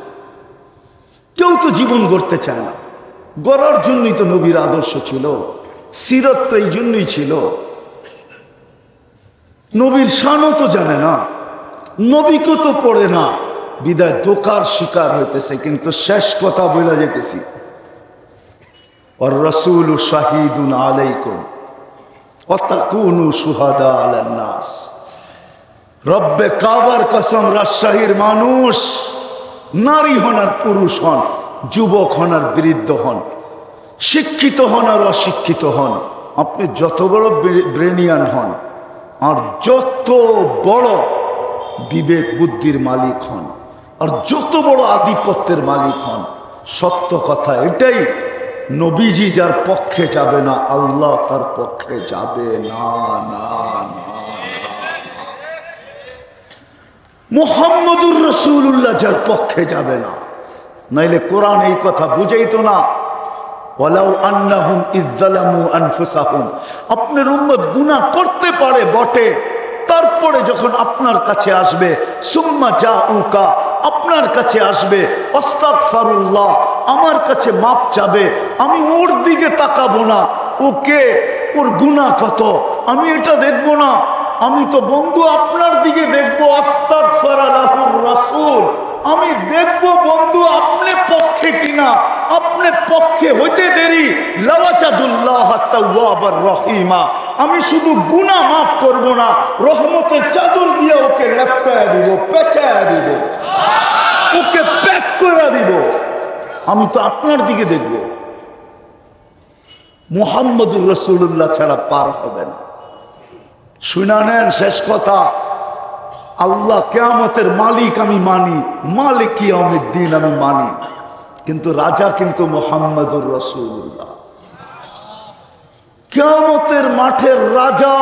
কেউ তো জীবন গড়তে চায় না। গড়ার জন্যই তো নবীর আদর্শ ছিল, সিরত তো এই জন্যই ছিল। নবীর শানও তো জানে না, নবীকে তো পড়ে না, বিদায় দোকার শিকার হইতেছে। কিন্তু শেষ কথা বলে যেতেছি, আর রাসূল শাহিদুন আলাইকুম ওয়া তাকুনু শুহাদা আলান নাস। রব্বে কাবার কসম, রাজশাহীর মানুষ, নারী হন আর পুরুষ হন, যুবক হন আর বৃদ্ধ হন, শিক্ষিত হন আর অশিক্ষিত হন, আপনি যত বড় ব্রেনিয়ান হন আর যত বড় বিবেক বুদ্ধির মালিক হন আর যত বড় আধিপত্যের মালিক হন, সত্য কথা এটাই, নবীজি যার পক্ষে যাবে না, আল্লাহ তার পক্ষে যাবে না। না না, মুহাম্মদুর রাসূলুল্লাহ যার পক্ষে যাবে না, নাইলে কোরআন এই কথা বুঝাইতো না। ওয়ালাউ আন্নাহুম ইযযালামু আনফুসাহুম, আপনার উম্মত গুনাহ করতে পারে বটে, তারপরে যখন আপনার কাছে আসবে, সুম্মা জাউকা, আপনার কাছে আসবে, আস্তাগফিরুল্লাহ, আমার কাছে মাপ চাবে, আমি ওর দিকে তাকাবো না, ওকে ওর গুনাহ কত আমি এটা দেখবো না, আমি তো বন্ধু আপনার দিকে দেখবো। আস্তাগফারা লাহুর রাসূল, আমি দেখবো বন্ধু আপনি পক্ষে কিনা। আপনি পক্ষে হইতে দেরি, লাওয়াজাদুল্লাহ তাওয়াবার রহিমা, আমি শুধু গুনাহ মাফ করব না, রহমতের চাদর দিয়ে ওকে লেপটায়া দিব, পেঁচায়া দিব, ওকে প্যাক করে দিব। আমি তো আপনার দিকে দেখব, মুহাম্মদুর রাসূলুল্লাহ ছাড়া পার হবে না। শুনা নেন শেষ কথা, আল্লাহ কিয়ামতের মালিক আমি মানি, মালিক ইয়াউমিদ্দিন আমি মানি, কিন্তু রাজা কিন্তু মুহাম্মদুর রাসূলুল্লাহ। কিয়ামতের মাঠের রাজা,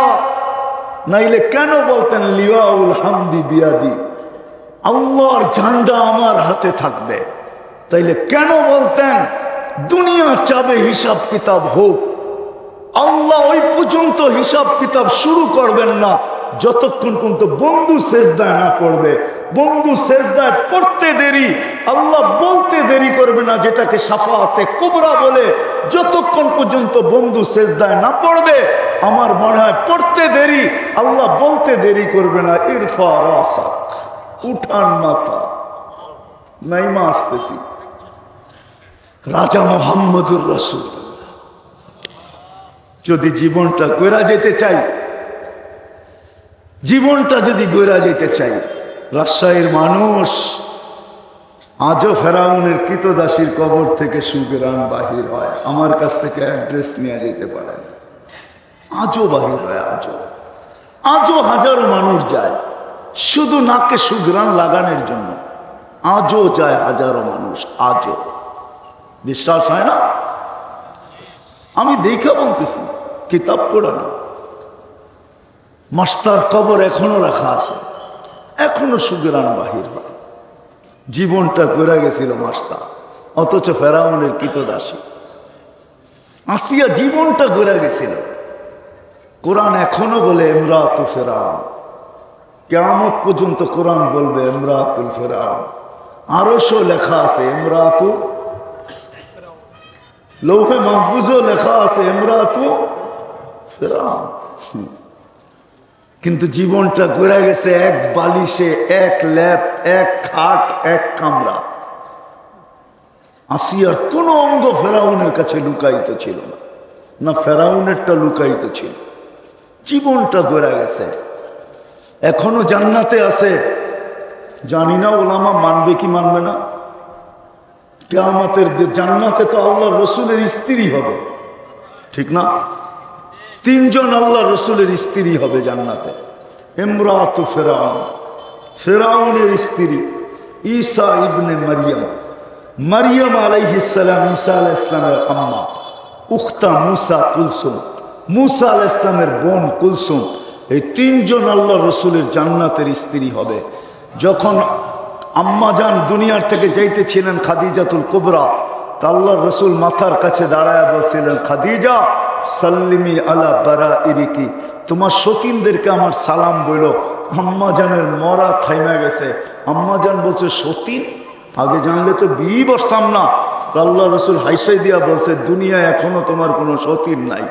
নাইলে কেন বলতেন লিওয়াউল হামদি বিয়াদি, আল্লাহর ঝান্ডা আমার হাতে থাকবে? তাইলে কেন বলতেন দুনিয়া চাবে হিসাব কিতাব হোক? আল্লাহ ওই পর্যন্ত হিসাব কিতাব শুরু করবেন না যতক্ষণ পর্যন্ত বন্ধু সেজদায় না পড়বে। বন্ধু সেজদায় পড়তে দেরি, আল্লাহ বলতে দেরি করবে না, যেটাকে শাফাআতে কুবরা বলে। যতক্ষণ পর্যন্ত বন্ধু সেজদায় না পড়বে, আমার মনে হয় পড়তে দেরি, আল্লাহ বলতে দেরি করবে না। ইরফা রাসাক, উঠান মাথা, নাইমা আসতেছি। রাজা মুহাম্মদুর রাসূলুল্লাহ। যদি জীবনটা গড়া যেতে চাই, জীবনটা যদি গড়া যেতে চাই, রাজশাহীর মানুষ আজও ফেরাউনের কৃতদাসীর কবর থেকে সুগ্রাণ বাহির হয়। আমার কাছ থেকে অ্যাড্রেস নিয়ে যেতে পারেন, আজও বাহির হয়। আজও হাজারো মানুষ যায় শুধু নাকে সুগ্রাণ লাগানোর জন্য। আজও যায় হাজারো মানুষ, আজও। বিশ্বাস হয় না? আমি দেখা বলতেছি, কিতাব পড়ে না। মাস্টার কবর এখনো রাখা আছে, এখনো সুগ্রাণ বাহির হয়। জীবনটা করে গেছিল মাস্টার, অথচ ফেরাউনের কৃতদাসী। আসিয়া জীবনটা করে গেছিল। কোরআন এখনো বলে ইমরাতু ফেরাউন, কিয়ামত পর্যন্ত কোরআন বলবে ইমরাতুল ফেরাউন। আরশও লেখা আছে ইমরাতু, লৌহে মাহফুজও লেখা আছে ইমরাতু ফেরাউন। কিন্তু জীবনটা ঘুরে গেছে এক বালিশে, এক ল্যাপ, এক খাট, এক কামরা। আসিয়ার কোন অঙ্গ ফেরাউনের কাছে লুকায়িত ছিল না, না ফেরাউনেরটা লুকায়িত ছিল। জীবনটা ঘুরে গেছে, এখনো জান্নাতে আছে। জানি না ওলামা মানবে কি মানবে না। কিয়ামতের জান্নাতে তো আল্লাহ রসুলের স্ত্রী হবে, ঠিক না? 3 জন আল্লাহ রসুলের স্ত্রী হবে জান্নাতে। ইমরাতু ফেরাউন, ফেরাউনের স্ত্রী ঈসা ইবনে মারিয়াম, মারিয়াম আলাইহিস সালাম, ঈসা আলাইহিস সালামের আম্মা, উখতা মুসা কুলসুম, মুসা আলাইহিস সালামের বোন কুলসুম। এই 3 জন আল্লাহ রসুলের জান্নাতের স্ত্রী হবে। যখন আম্মা জান দুনিয়ার থেকে যাইতেছিলেন খাদিজাতুল কুবরা, তা আল্লাহ রসুল মাথার কাছে দাঁড়ায় বলছিলেন, খাদিজা সাল্লিমি আলা বারাইরিকি, তোমার সতীনদেরকে আমার সালাম বইল। আম্মা জানের মরা থাইমা গেছে। আম্মা জান বলছে, সতীন? আগে জানলে তো বিয়ে বসতাম না। আল্লাহ রসুল হাইসাই দিয়া বলছে, দুনিয়ায় এখনো তোমার কোনো সতীন নাই,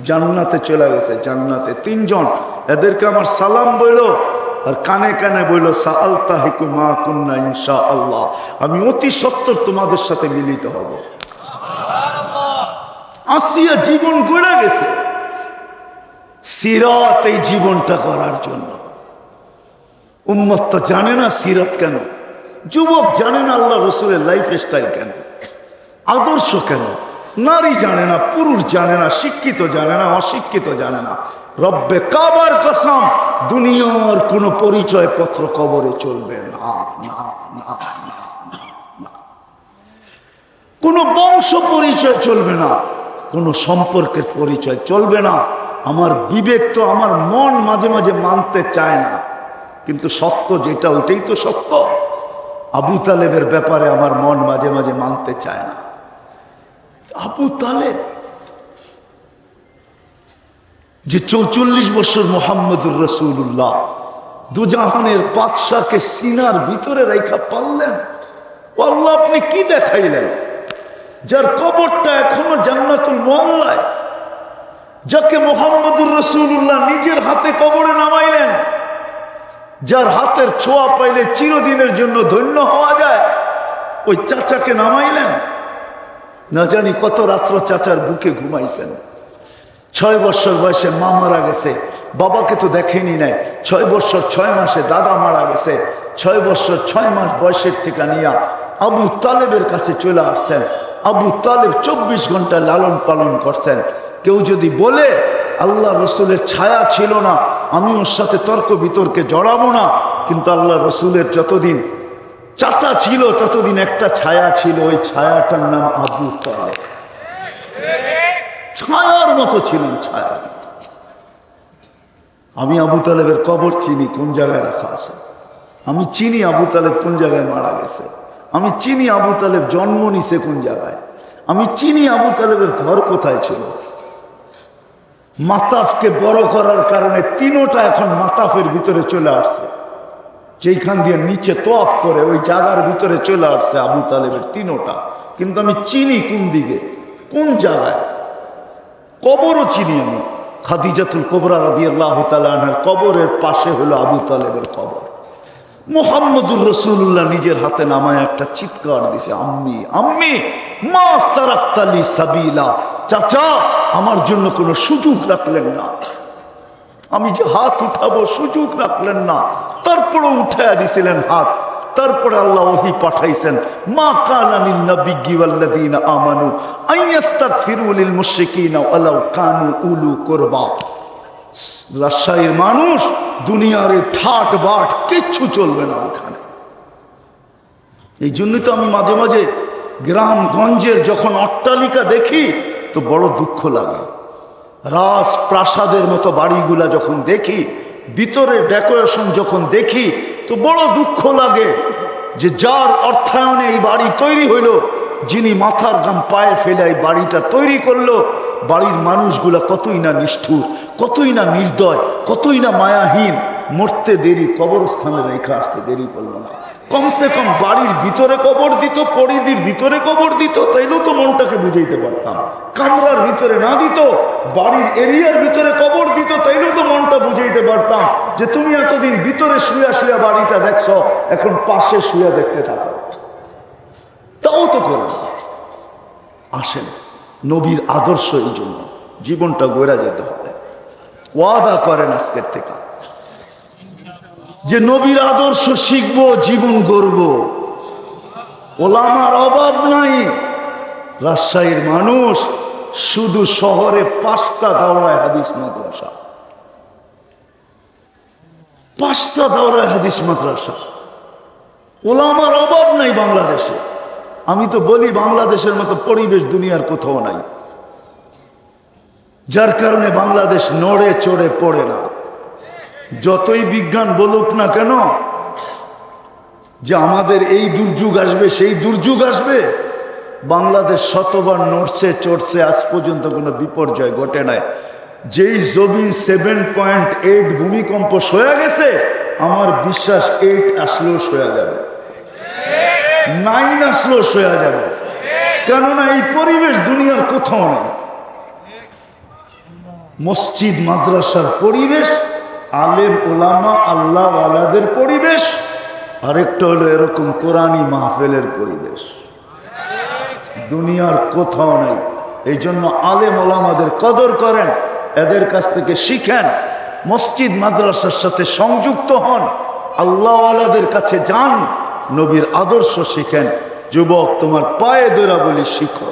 জান্নাতে চলে গেছে। জান্নাতে 3 জন, এদেরকে আমার সালাম বইল। আর কানে কানে বইল, সাআলতাহিকু মা কুন্না ইনশাআল্লাহ, আমি অতি সত্বর তোমাদের সাথে মিলিত হব। আসিয়া জীবন গড়ে গেছে সিরাত, এই জীবনটা করার জন্য। উম্মত তো জানে না সিরাত কেন, যুবক জানে না আল্লাহ রসুলের লাইফ স্টাইল কেন, আদর্শ কেন। নারী জানে না, পুরুষ জানে না, শিক্ষিত জানে না, অশিক্ষিত জানে না। রব্বে কাবার কসম, দুনিয়ার কোনো পরিচয় পত্র কবরে চলবে না, না, না, না। কোনো বংশ পরিচয় চলবে না, কোনো সম্পর্কের পরিচয় চলবে না। আমার বিবেক তো, আমার মন মাঝে মাঝে মানতে চায় না, কিন্তু সত্য যেটা ওটাই তো সত্য। আবু তালেবের ব্যাপারে আমার মন মাঝে মাঝে মানতে চায় না। আবু তালেব যে 44 বছর মুহাম্মদুর রাসূলুল্লাহ দুজাহানের বাদশাকে সিনার ভিতরে রাইখা পারলেন, আল্লাহ আপনি কি দেখাইলেন? যার কবরটা এখনো জান্নাতুল মুআল্লায়, যাকে মুহাম্মদুর রাসূলুল্লাহ নিজের হাতে কবরে নামাইলেন, যার হাতের ছোঁয়া পাইলে চিরদিনের জন্য ধন্য হওয়া যায়, ওই চাচাকে নামাইলেন। না জানি কত রাত্র চাচার বুকে ঘুমাইছেন, 6 বছর বয়সে মা মারা গেছে, বাবাকে তো দেখেনি নাই। 6 বছর 6 মাসে দাদা মারা গেছে। 6 বছর 6 মাস বয়সের থেকে নিয়ে আবু তালেবের কাছে চলে আসছেন। আবু তালেব 24 ঘন্টা লালন পালন করছেন। কেউ যদি বলে আল্লাহ রসুলের ছায়া ছিল না, আমি ওর সাথে তর্ক বিতর্কে জড়াবো না, কিন্তু আল্লাহ রসুলের যতদিন চাচা ছিল ততদিন একটা ছায়া ছিল, ওই ছায়াটার নাম আবু তালেব। ছায়ার মতো ছিলেন, ছায়ার মতো। আমি আবু তালেবের কবর চিনি, কোন জায়গায় রাখা আছে। আমি চিনি আবু তালেব কোন জায়গায় মারা গেছে। আমি চিনি আবু তালেব জন্ম নিছে কোন জায়গায়। আমি চিনি আবু তালেবের ঘর কোথায় ছিল। মাতাফকে বড় করার কারণে তিনোটা এখন মাতাফের ভিতরে চলে আসছে। যেইখান দিয়ে নিচে তোয়াফ করে ওই জায়গার ভিতরে চলে আসছে আবু তালেবের তিনোটা। কিন্তু আমি চিনি কোন দিকে, কোন জায়গায়। কবরও চিনি আমি। খাদিজাতুল কুবরা রাদিয়াল্লাহু তাআলা আনহার কবরের পাশে হলো আবু তালেবের কবর। মুহাম্মদুর রাসূলুল্লাহ নিজের হাতে নামায় একটা চিৎকার দিছে, আম্মি আম্মি মা তারাক্তালি সাবিলা। চাচা, আমার জন্য কোনো সুযোগ রাখলেন না, আমি যে হাত উঠাবো সুযোগ রাখলেন না। তারপরে উঠায়া দিছিলেন হাত। তারপরে আল্লাহ ওহী পাঠাইছেন, মা কানা লিন নাবিয়্যি ওয়াল্লাযীনা আমানু আইয়াস্তাগফিরু লিল মুশরিকিনা ওয়ালাউ কানু উলু কুরবা। রাজশাহীর মানুষ, দুনিয়ার এই ঠাট বাট কিচ্ছু চলবে না ওখানে। এই জন্যই তো আমি মাঝে মাঝে গ্রামগঞ্জের যখন অট্টালিকা দেখি তো বড় দুঃখ লাগে। রাজপ্রাসাদের মতো বাড়িগুলা যখন দেখি, ভিতরে ডেকোরেশন যখন দেখি তো বড় দুঃখ লাগে যে যার অর্থায়নে এই বাড়ি তৈরি হইল, যিনি মাথার ঘাম পায়ে ফেলে এই বাড়িটা তৈরি করলো, বাড়ির মানুষগুলা কতই না নিষ্ঠুর, কতই না নির্দয়, কতই না মায়াহীন। মরতে দেরি, কবরস্থানে রেখে আসতে দেরি করলো না। কমসে কম বাড়ির ভিতরে কবর দিত, পরিধির ভিতরে কবর দিত, তাইলেও তো মনটাকে বুঝাইতে পারতাম। কামরার ভিতরে না দিত, বাড়ির এরিয়ার ভিতরে কবর দিত, তাইলেও তো মনটা বুঝাইতে পারতাম যে তুমি এতদিন ভিতরে শুয়া শুয়া বাড়িটা দেখছো, এখন পাশে শুয়া দেখতে থাকো। তাও তো করে আসেন। নবীর আদর্শ, এই জন্য জীবনটা গড়া যেতে হবে। ওয়াদা করেন আজকের থেকে যে নবীর আদর্শ শিখবো, জীবন গড়ব। ওলামার অভাব নাই। রাজশাহীর মানুষ শুধু শহরে 5টা দাওরায় হাদিস মাদ্রাসা, 5টা দাওরায় হাদিস মাদ্রাসা। ওলামার অভাব নাই বাংলাদেশে। আমি তো বলি বাংলাদেশের মতো পরিবেশ দুনিয়ার কোথাও নাই, যার কারণে বাংলাদেশ নড়ে চড়ে পড়ে না। যতই বিজ্ঞান বলুক না কেন যে আমাদের এই দুর্যোগ আসবে, সেই দুর্যোগ আসবে, বাংলাদেশ শতবার নড়ছে চড়ছে, আজ পর্যন্ত কোনো বিপর্যয় ঘটে নাই। যেই জমি 7.8 ভূমিকম্প সয়ে গেছে, আমার বিশ্বাস 8 আসলেও সয়ে যাবে, 9 আসলেও সয়ে যাবে। কেননা এই পরিবেশ দুনিয়ার কোথাও নেই। মসজিদ মাদ্রাসার পরিবেশ, আলেম ওলামা আল্লাহ ওয়ালাদের পরিবেশ, আরেকটা হলো এরকম কোরআনী মাহফিলের পরিবেশ, দুনিয়ার কোথাও নাই। এই জন্য আলেম ওলামাদের কদর করেন, এদের কাছ থেকে শিখেন, মসজিদ মাদ্রাসার সাথে সংযুক্ত হন, আল্লাহ ওয়ালাদের কাছে যান, নবীর আদর্শ শিখেন। যুবক, তোমার পায়ে ধরা বলি শিখো,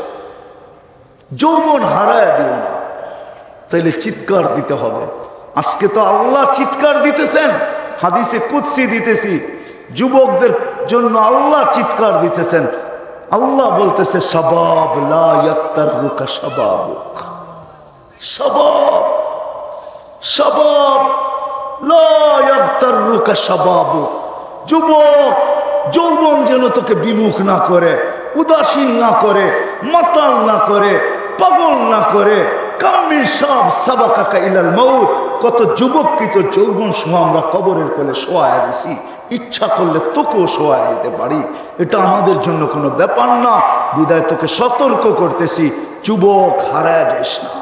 যৌবন হারায় দিও না। তাইলে চিৎকার দিতে হবে। আজকে তো আল্লাহ চিৎকার দিতেছেন, হাদিসে কুদসি দিতেছি, যুবকদের জন্য আল্লাহ চিৎকার দিতেছেন। আল্লাহ বলতেছে, শাবাব লা ইয়াক্তারুকা শাবাবুক, শাবাব শাবাব লা ইয়াক্তারুকা শাবাবুক। যুবক, যৌবন যেন তোকে বিমুখ না করে, উদাসীন না করে, মাতাল না করে, পাগল না করে। কামিল সব সাবাকাকা ইলাল মউত। কত যুবককে তো যৌবন সময় আমরা কবরের কোলে শোয়ায় দিছি, ইচ্ছা করলে তোকেও শোয়ায় দিতে পারি। এটা আমাদের জন্য কোনো ব্যাপার না। বিদায় তোকে সতর্ক করতেছি, যুবক হারায় যাস না।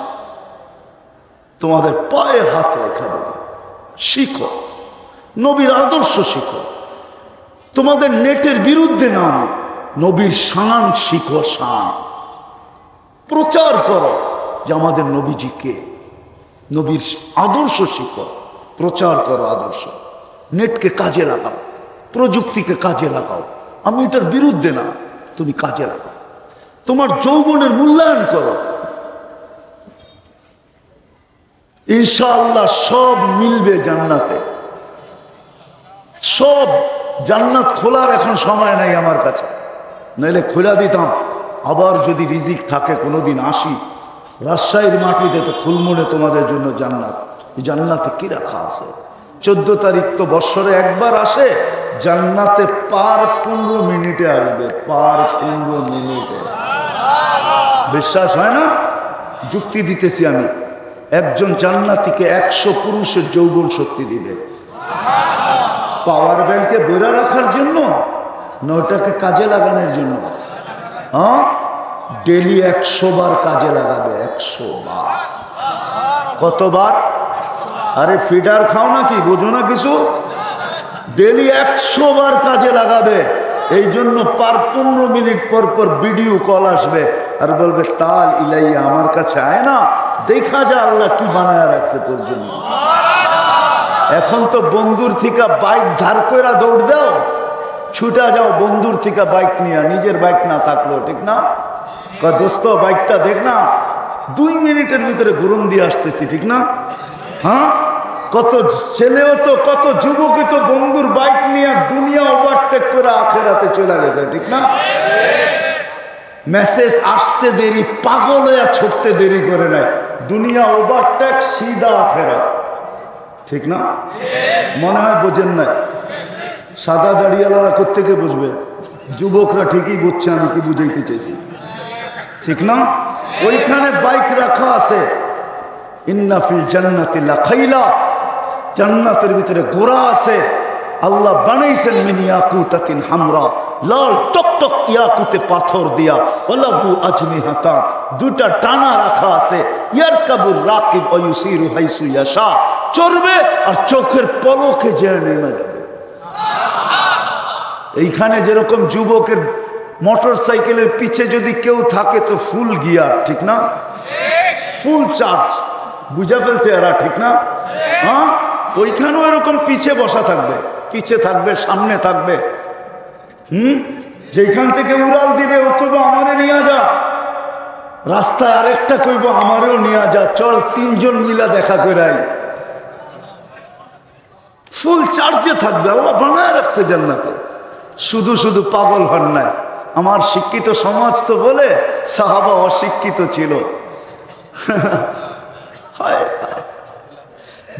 তোমাদের পায়ে হাত রেখা দেবে, শিখো, নবীর আদর্শ শিখো। তোমাদের নেটের বিরুদ্ধে না, নবীর শান শিখো, শান প্রচার করো যে আমাদের নবীজি কে। নবীর আদর্শ শিখো, প্রচার করো আদর্শ। নেটকে কাজে লাগাও, প্রযুক্তিকে কাজে লাগাও। আমি এটার বিরুদ্ধে না, তুমি কাজে লাগাও। তোমার যৌবনের মূল্যায়ন করো। ইনশাআল্লাহ সব মিলবে জান্নাতে। সব জান্নাত খোলার এখন সময় নাই আমার কাছে, নাইলে খোলা দিতাম। আবার যদি রিজিক থাকে কোনোদিন আসি রাজশাহীর মাটিতে, তো খুলমুনে তোমাদের জন্য জান্নাত। এই জান্নাতে কি রাখা আছে? 14 তারিখ তো বৎসরে একবার আসে, জান্নাতে পার 15 মিনিটে আসবে, পার 15 মিনিটে। বিশ্বাস হয় না? যুক্তি দিতেছি আমি। একজন জান্নাতীকে 100 পুরুষের যৌবন শক্তি দিবে। পাওয়ার ব্যাংকে বইরা রাখার জন্য না, ওটাকে কাজে লাগানোর জন্য? হ্যাঁ, ডেলি 100 বার কাজে লাগাবে। 100 বার। কতবার? আরে ফিডার খাও নাকি, বোঝো না কিছু? ডেলি 100 বার কাজে লাগাবে। এই জন্য পার 15 মিনিট পর পর ভিডিও কল আসবে আর বলবে তাল ইলাইয়া, আমার কাছে আয় না, দেখা যা আল্লাহ কি বানায় রাখছে তোর জন্য। এখন তো বন্ধুর থেকে বাইক ধার কইরা দৌড় দাও, ছুটা যাও বন্ধুর থেকে বাইক নিয়ে, নিজের বাইক না থাকলো, ঠিক না? দোস্ত বাইকটা দেখ না, 2 মিনিটের ভিতরে গরম দিয়ে আসতেছি, ঠিক না? হ্যাঁ, কত ছেলেও তো, কত যুবকই তো বন্ধুর বাইক নিয়ে দুনিয়া ওভারটেক করে আখেরাতে চলে গেছে, ঠিক না? মেসেজ আসতে দেরি, পাগল হয়ে ছুটতে দেরি করে নেয়, দুনিয়া ওভারটেক, সিধা আখেরা, ঠিক না? মনে হয় বোঝেন নাই। সাদা দাড়িয়ালারা কোত্থেকে বুঝবে? যুবকরা ঠিকই বুঝছে আমি কি বুঝাইতে চাইছি, ঠিক না? ওইখানে বাইক রাখা আছে। ইন্না ফিল জান্নাতি লাখাইলা, জান্নাতের ভিতরে ঘোড়া আছে। আল্লাহ বানাইছেন মিন ইয়াকুতাতিন হামরা, লাল টকটক ইয়াকুতে পাথর দিয়া, ওলাহু আজনিহাতা, 2টা টানা রাখা আছে। ইয়ারকাবুর রাকিব ওয়া ইউসিরু হাইসু ইয়াশা, চড়বে আর চোখের পলকে যেয়ে নেমে যাবে। এইখানে যেরকম যুবকের মোটর সাইকেলের পিছে যদি কেউ থাকে তো ফুল গিয়ার, ঠিক না? ফুল চার্জ, বুঝা ফেলছে এরা, ঠিক না? হ্যাঁ, ওইখানেও এরকম পিছে বসা থাকবে, পিছে থাকবে, সামনে থাকবে। যেখান থেকে উড়াল দিবে ও কইব আমারে নিয়ে যা, রাস্তায় আরেকটা কইব আমারেও নিয়ে যা, চল 3 জন মিলা দেখা করাই। ফুল চার্জে থাকবে। আল্লাহ বানায় রাখছে জান্নাতে। শুধু শুধু পাগল হন নাই। আমার শিক্ষিত সমাজ তো বলে সাহাবা অশিক্ষিত ছিল।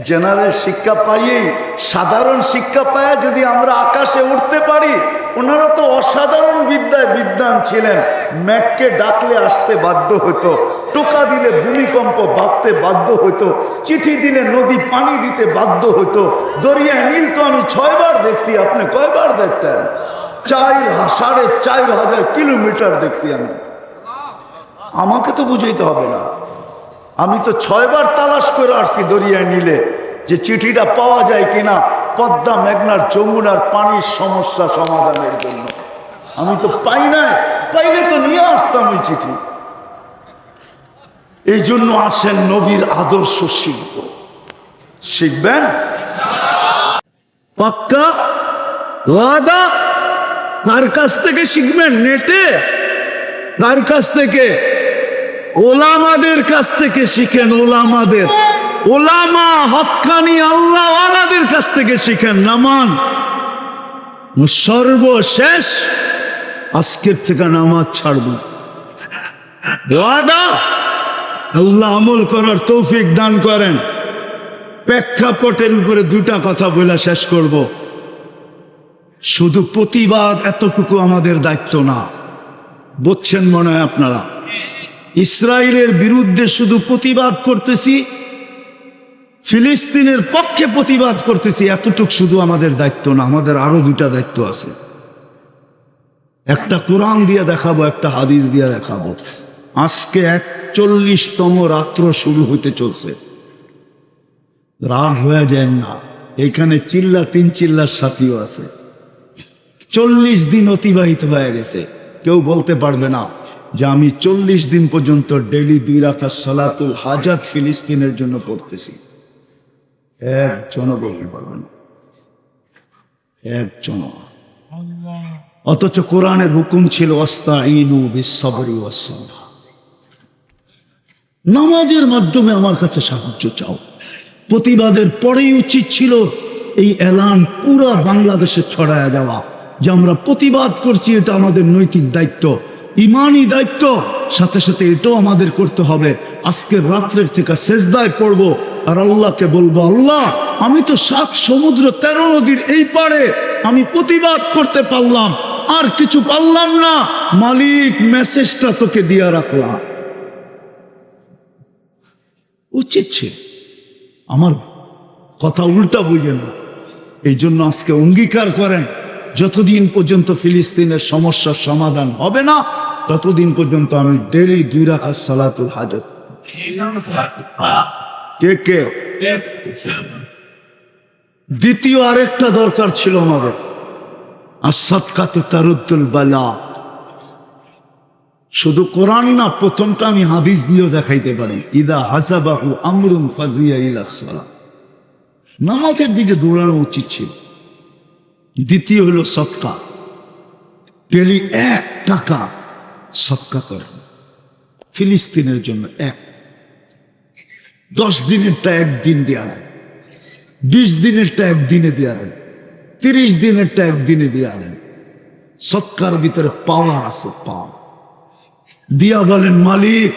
জেনারেল শিক্ষা পাইয়েই, সাধারণ শিক্ষা পাইয়া যদি আমরা আকাশে উঠতে পারি, ওনারা তো অসাধারণ বিদ্যায় বিদ্বান ছিলেন। ম্যাককে ডাকলে আসতে বাধ্য হতো, টোকা দিলে ভূমিকম্প বাঁধতে বাধ্য হতো, চিঠি দিলে নদী পানি দিতে বাধ্য হতো। দরিয়া নীল তো আমি 6 বার দেখছি, আপনি কয়বার দেখছেন? 4,500 কিলোমিটার দেখছি আমি। আমাকে তো বুঝাইতে হবে না, আমি তো 6 বার তালাশ করে আসছি দরিয়ায় নীলে, যে চিঠিটা পাওয়া যায় কিনা পদ্মা, মেঘনার, যমুনার পানির সমস্যা সমাধানের জন্য। আমি তো পাই নাই, পাইলে তো নিয়ে আসতাম ওই চিঠি। এই জন্য আসেন নবীর আদর্শ শিখব। শিখবেন? পাক্কা ওয়াদা? কার কাছ থেকে শিখবেন? নেটে? কার কাছ থেকে? ওলামাদের কাছ থেকে শিখেন। ওলামাদের, ওলামা হক্কানি আল্লাহওয়ালাদের কাছ থেকে শিখেন। নামান সর্বশেষ আজকের থেকে নামাজ ছাড়ব। ওয়াদা? আল্লাহ আমল করার তৌফিক দান করেন। প্রেক্ষাপটের উপরে 2টা কথা বলে শেষ করব। শুধু প্রতিবাদ এতটুকু আমাদের দায়িত্ব না, বুঝছেন মনে হয় আপনারা? ইসরায়েলের বিরুদ্ধে শুধু প্রতিবাদ করতেছি, ফিলিস্তিনের পক্ষে প্রতিবাদ করতেছি, এতটুক শুধু আমাদের দায়িত্ব না, আমাদের আরো 2টা দায়িত্ব আছে। একটা কোরআন দিয়ে দেখাবো, একটা হাদিস দিয়ে দেখাবো। আজকে 41তম রাত্র শুরু হতে চলছে। রাগ হয়ে যায় না, এখানে চিল্লা 3 চিল্লার সাথীও আছে। 40 দিন অতিবাহিত হয়ে গেছে, কেউ বলতে পারবে না যে আমি 40 দিন পর্যন্ত ডেইলি 2 রাকাত সালাতুল হাজাত ফিলিস্তিনের জন্য পড়তেছি। একজনও বলতে পারবে না, একজন। অথচ কোরআনের হুকুম ছিল আস্তাঈনু বিস-সাবরি ওয়াস-সালাহ, নামাজের মাধ্যমে আমার কাছে সাহায্য চাও। প্রতিবাদের পরেই উচিত ছিল এই এলান পুরা বাংলাদেশে ছড়ায় যাওয়া যে আমরা প্রতিবাদ করছি, এটা আমাদের নৈতিক দায়িত্ব, ইমানি দায়িত্ব। সাথে সাথে এটাও আমাদের করতে হবে, আজকের রাত্রের থেকে সেজদায় পড়ব আর আল্লাহকে বলবো, আল্লাহ আমি তো 7 সমুদ্র 13 নদীর এই পারে আমি প্রতিবাদ করতে পারলাম, আর কিছু পারলাম না, মালিক মেসেজটা তোকে দিয়া রাখলাম। উচিত ছিল, আমার কথা উল্টা বুঝেন না। এই জন্য আজকে অঙ্গীকার করেন, যতদিন পর্যন্ত ফিলিস্তিনের সমস্যার সমাধান হবে না ততদিন পর্যন্ত আমি ডেইলি 2 রাকাত সালাতুল হাজাত। কে কে? দ্বিতীয় আরেকটা দরকার ছিল আমাদের, as-সাদকাতু তারুদ্দুল বালা। শুধু কোরআন না, প্রথমটা আমি হাদিস দিয়েও দেখাইতে পারি, ইদা হাসাবাহু আমরুন ফাজিয়া ইলা সালাহ, নামাজের দিকে দৌড়ানো উচিত ছিল। দ্বিতীয় হলো সদকা, ডেলি 1 টাকা সদকা করেন ফিলিস্তিনের জন্য। 10 দিনেরটা একদিন দেয়া দেন, 20 দিনেরটা একদিনে দেয়া দেন, 30 দিনেরটা একদিনে দেয়া দেন। সদকার ভিতরে পাওয়ার আছে, পাওয়ার দিয়া বলেন, মালিক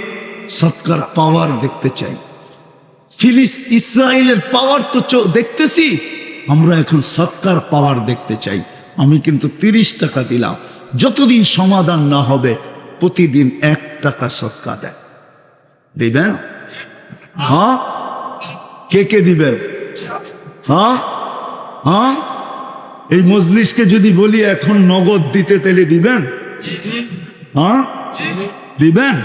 সদকার পাওয়ার দেখতে চাই। ইসরায়েলের পাওয়ার তো দেখতেছি, আমরা এখন সদকার পাওয়ার দেখতে চাই। আমি কিন্তু 30 টাকা দিলাম, যতদিন সমাধান না হবে প্রতিদিন 1 টাকা সদকা দেন। দিবেন? হ্যাঁ, কে কে দিবেন? হ্যাঁ হ্যাঁ, এই মজলিসকে যদি বলি এখন নগদ দিতে, তাহলে দিবেন? হ্যাঁ দিবেন?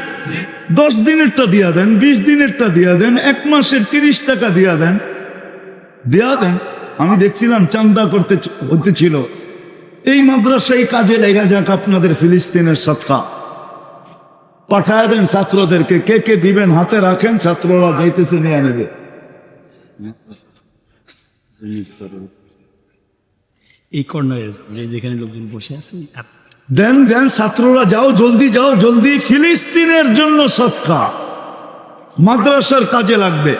10 দিনেরটা দিয়া দেন, 20 দিনেরটা দিয়া দেন, 1 মাসের 30 টাকা দিয়া দেন, দেয়া দেন। আমি দেখছিলাম চান্দা করতে হতেছিল, এই মাদ্রাসায় কাজে লেগে যাক আপনাদের ফিলিস্তিনের সদকা, পাঠায় দেন ছাত্রদেরকে। কে কে দিবেন হাতে রাখেন, ছাত্ররা যাইতেছে নিয়ে নেবে। এই কর্নারে যেখানে লোকজন বসে আছে, দেন দেন, ছাত্ররা যাও, জলদি যাও, জলদি। ফিলিস্তিনের জন্য সদকা মাদ্রাসার কাজে লাগবে।